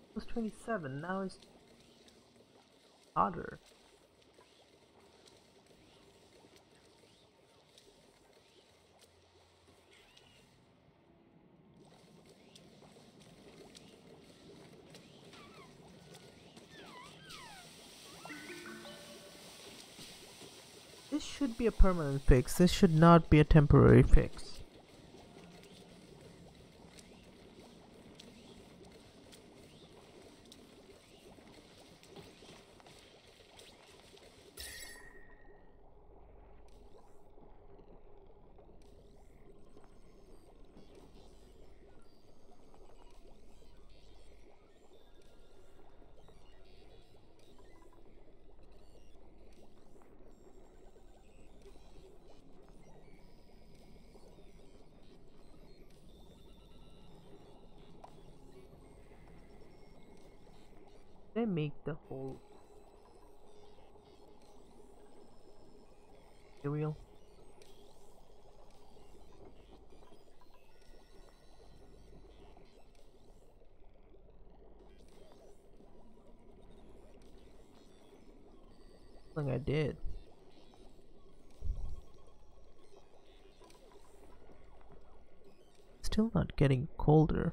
It was 27, now it's hotter. This should be a permanent fix. This should not be a temporary fix. They make the whole material. I think I did. Still not getting colder.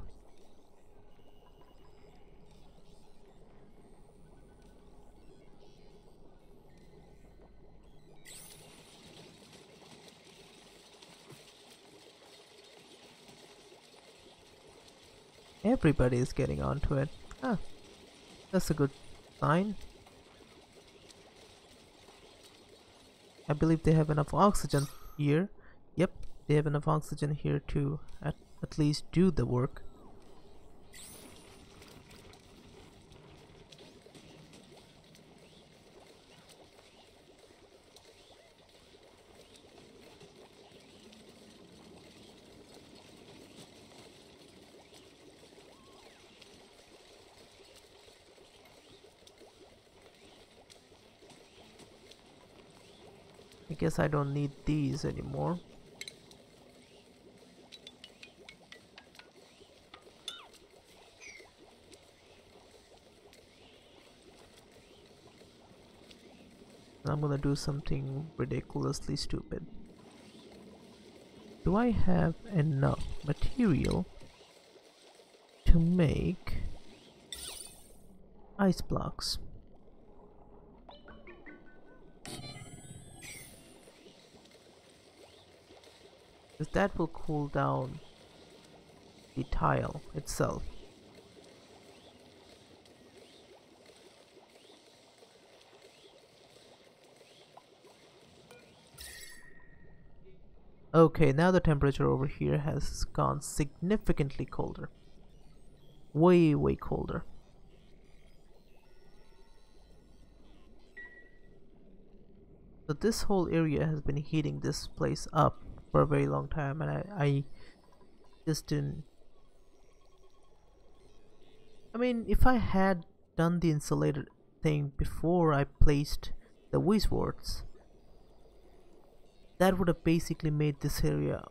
Everybody is getting onto it. Ah, that's a good sign. I believe they have enough oxygen here. Yep, they have enough oxygen here to at least do the work. I guess I don't need these anymore. I'm gonna do something ridiculously stupid. Do I have enough material to make ice blocks? Because that will cool down the tile itself. Okay, now the temperature over here has gone significantly colder. Way colder. So this whole area has been heating this place up for a very long time, and I just didn't. I mean, if I had done the insulated thing before I placed the Wisworts, that would have basically made this area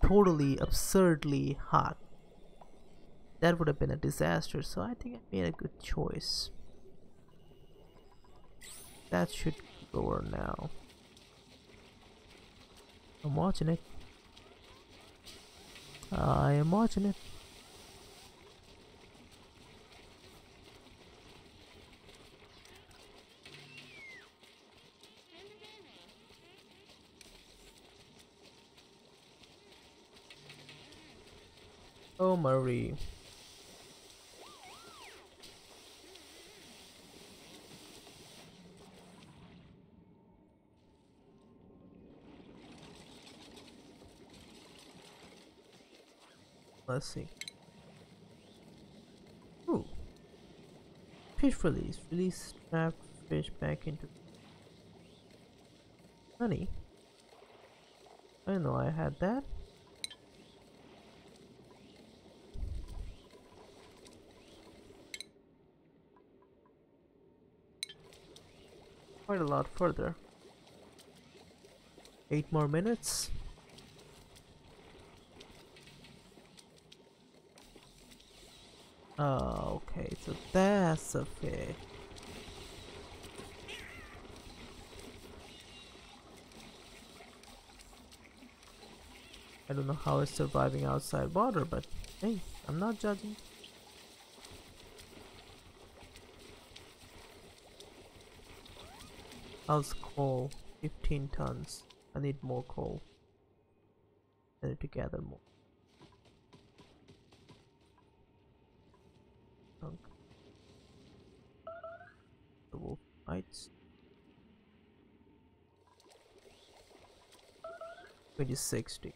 totally absurdly hot. That would have been a disaster, so I think I made a good choice. That should be lower now. I'm watching it. I am watching it. Oh, Marie. Let's see. Ooh. Fish release. Release trapped fish back into honey. I didn't know I had that. quite a lot further. 8 more minutes. Oh, okay, so that's a fish. I don't know how it's surviving outside water, but hey, I'm not judging. How's coal? 15 tons. I need more coal. I need to gather more. Chunk. The wolf bites. 2060.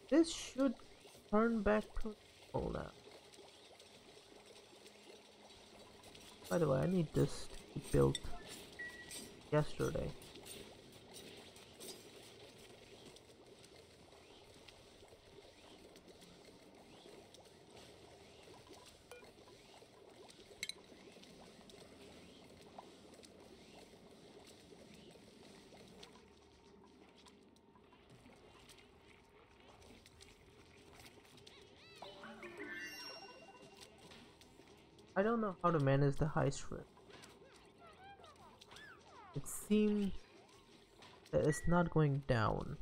This should turn back to normal now. By the way, I need this to be built yesterday. I don't know how to manage the high strip. It seems that it's not going down.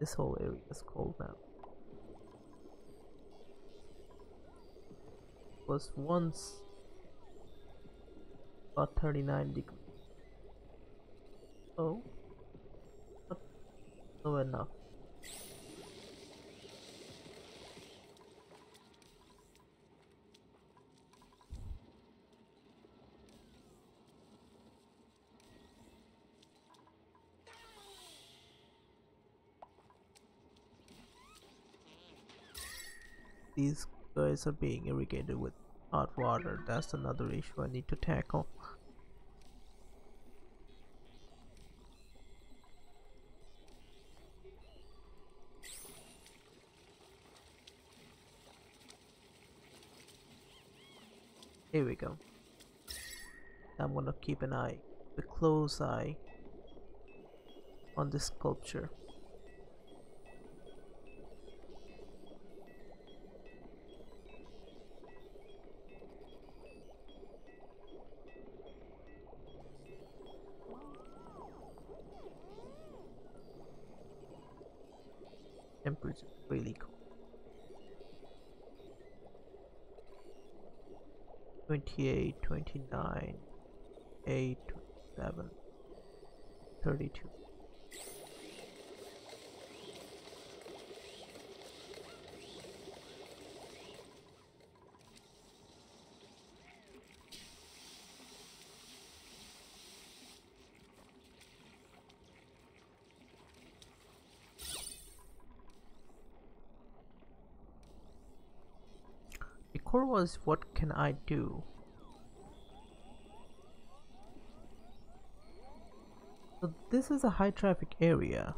This whole area is cold now. It was once about 39 degrees. Oh, not low enough. These guys are being irrigated with hot water. That's another issue I need to tackle. Here we go. I'm gonna keep a close eye on this sculpture. Temperature really cool. 28, 29, 8, 27, 32. The core was what can I do? So this is a high traffic area.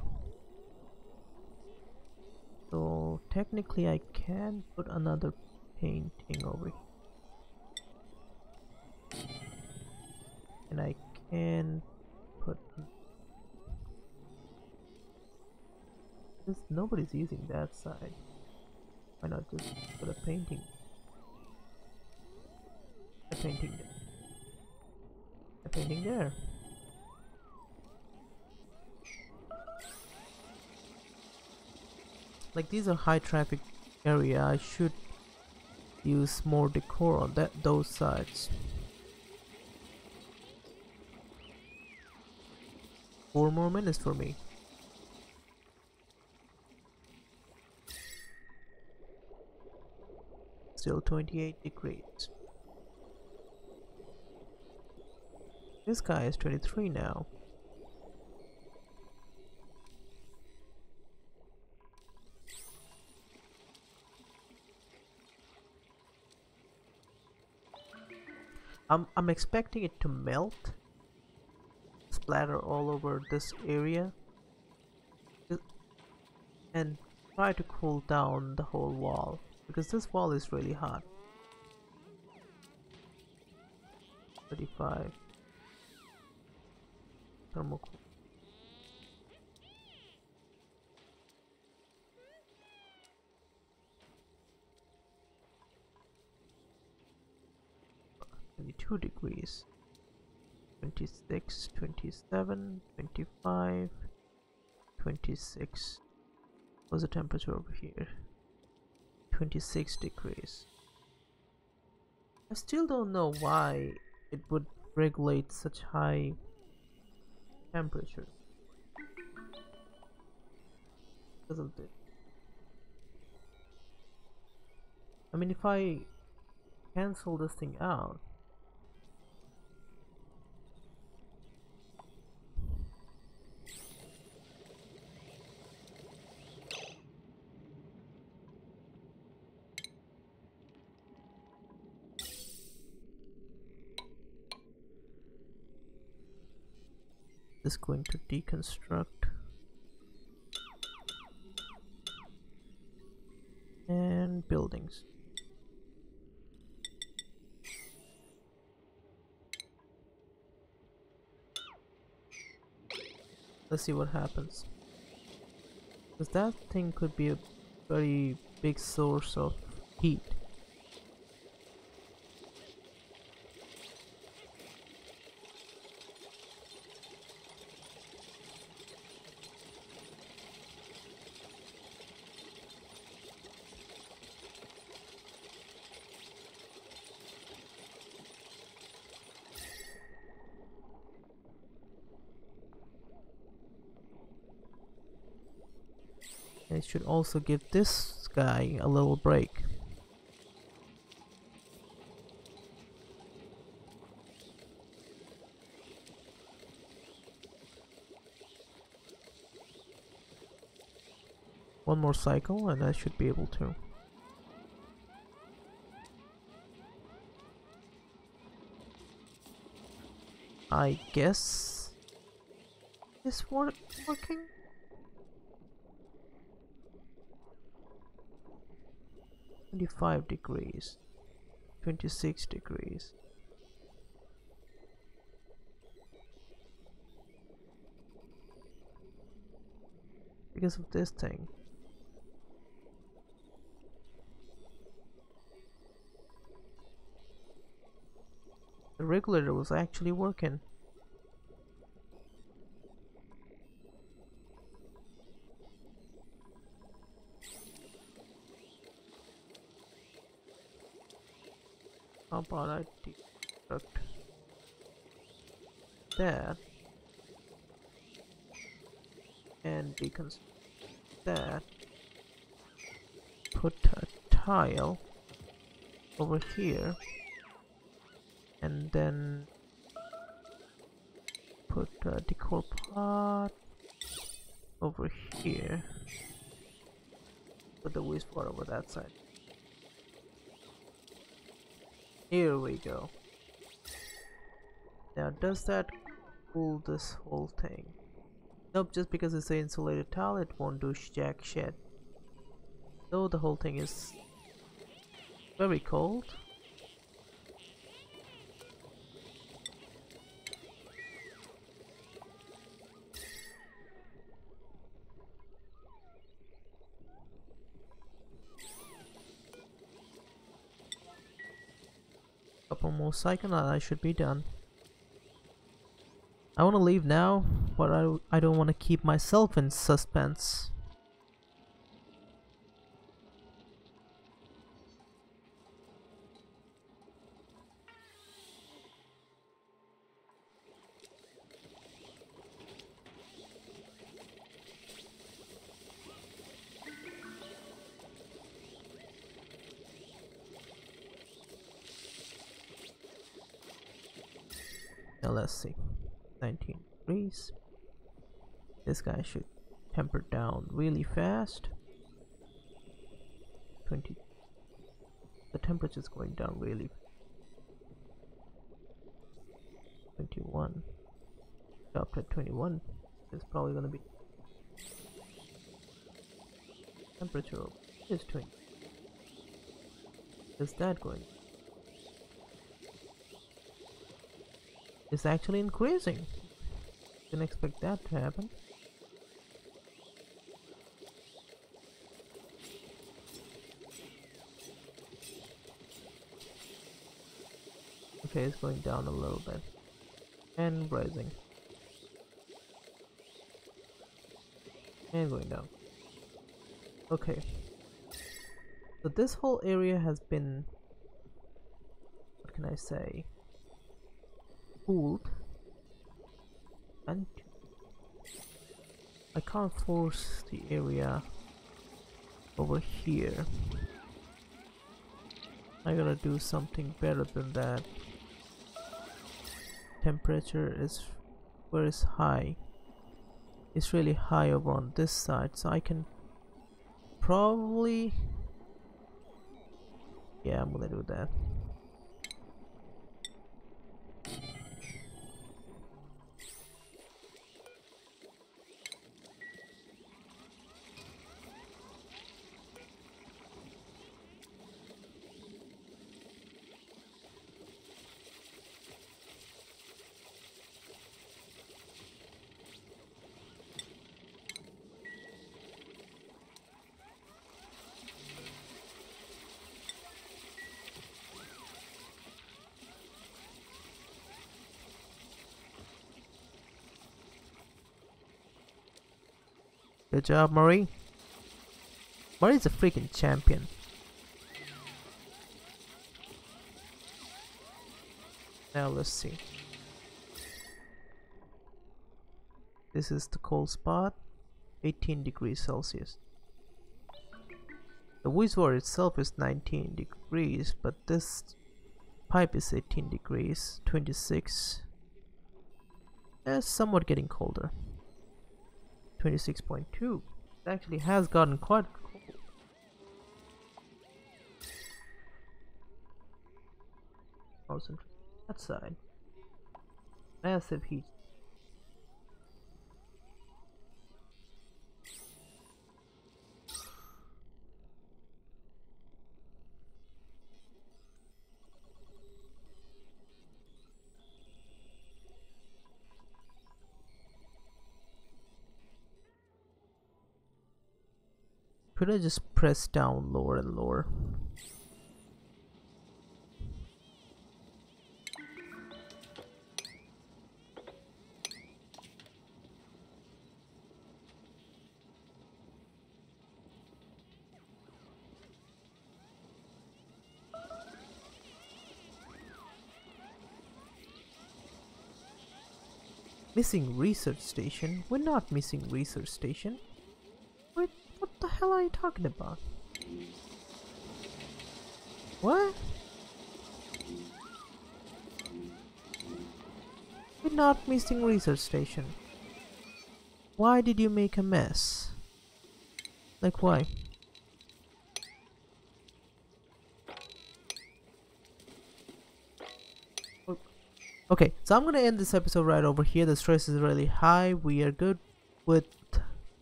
So technically I can put another painting over here. And I can put this. Nobody's using that side. Why not just put a painting? A painting there. A painting there. Like these are high traffic area. I should use more decor on those sides. 4 more minutes for me. Still 28 degrees. This guy is 23 now. I'm expecting it to melt, splatter all over this area, and try to cool down the whole wall, because this wall is really hot. 35 thermocool. Two degrees, 26, 27, 25, 26. What's the temperature over here? 26 degrees. I still don't know why it would regulate such high temperature. Doesn't it? I mean, if I cancel this thing out, this is going to deconstruct and buildings. Let's see what happens, because that thing could be a very big source of heat. It should also give this guy a little break. One more cycle and I should be able to. I guess it's working? 25 degrees, 26 degrees. Because of this thing. The regulator was actually working. How about I deconstruct that and deconstruct that, put a tile over here and then put a decor pot over here, put the wastewater over that side. Here we go. Now does that cool this whole thing? Nope, just because it's an insulated tile it won't do jack shit. Though the whole thing is very cold. Couple more cycles and I should be done. I want to leave now, but I don't want to keep myself in suspense. Now let's see. 19 degrees. This guy should temper down really fast. 20. The temperature is going down really. 21. Stopped at 21. It's probably gonna be temperature is 20. Is that going? is actually increasing. Didn't expect that to happen. Okay, it's going down a little bit and rising and going down. Okay, so this whole area has been, what can I say, cooled, and I can't force the area over here. I gotta do something better than that. Temperature is where it's high. It's really high over on this side, so I can probably, yeah, I'm gonna do that. Good job, Marie. Marie's a freaking champion. Now let's see. This is the cold spot, 18 degrees Celsius. The reservoir itself is 19 degrees, but this pipe is 18 degrees, 26. It's somewhat getting colder. 26.2. It actually has gotten quite cold. Concentrate that side. Massive heat. Could I just press down lower and lower? Missing research station? We're not missing research station. Wait, what the hell are you talking about? What? We're not missing research station. Why did you make a mess? Like why? Okay, so I'm gonna end this episode right over here. The stress is really high. We are good with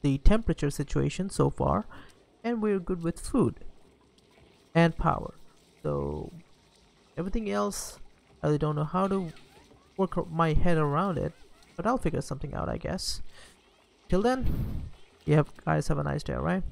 the temperature situation so far, and we're good with food and power. So everything else, I really don't know how to work my head around it, but I'll figure something out, I guess. Till then, you guys have a nice day, alright?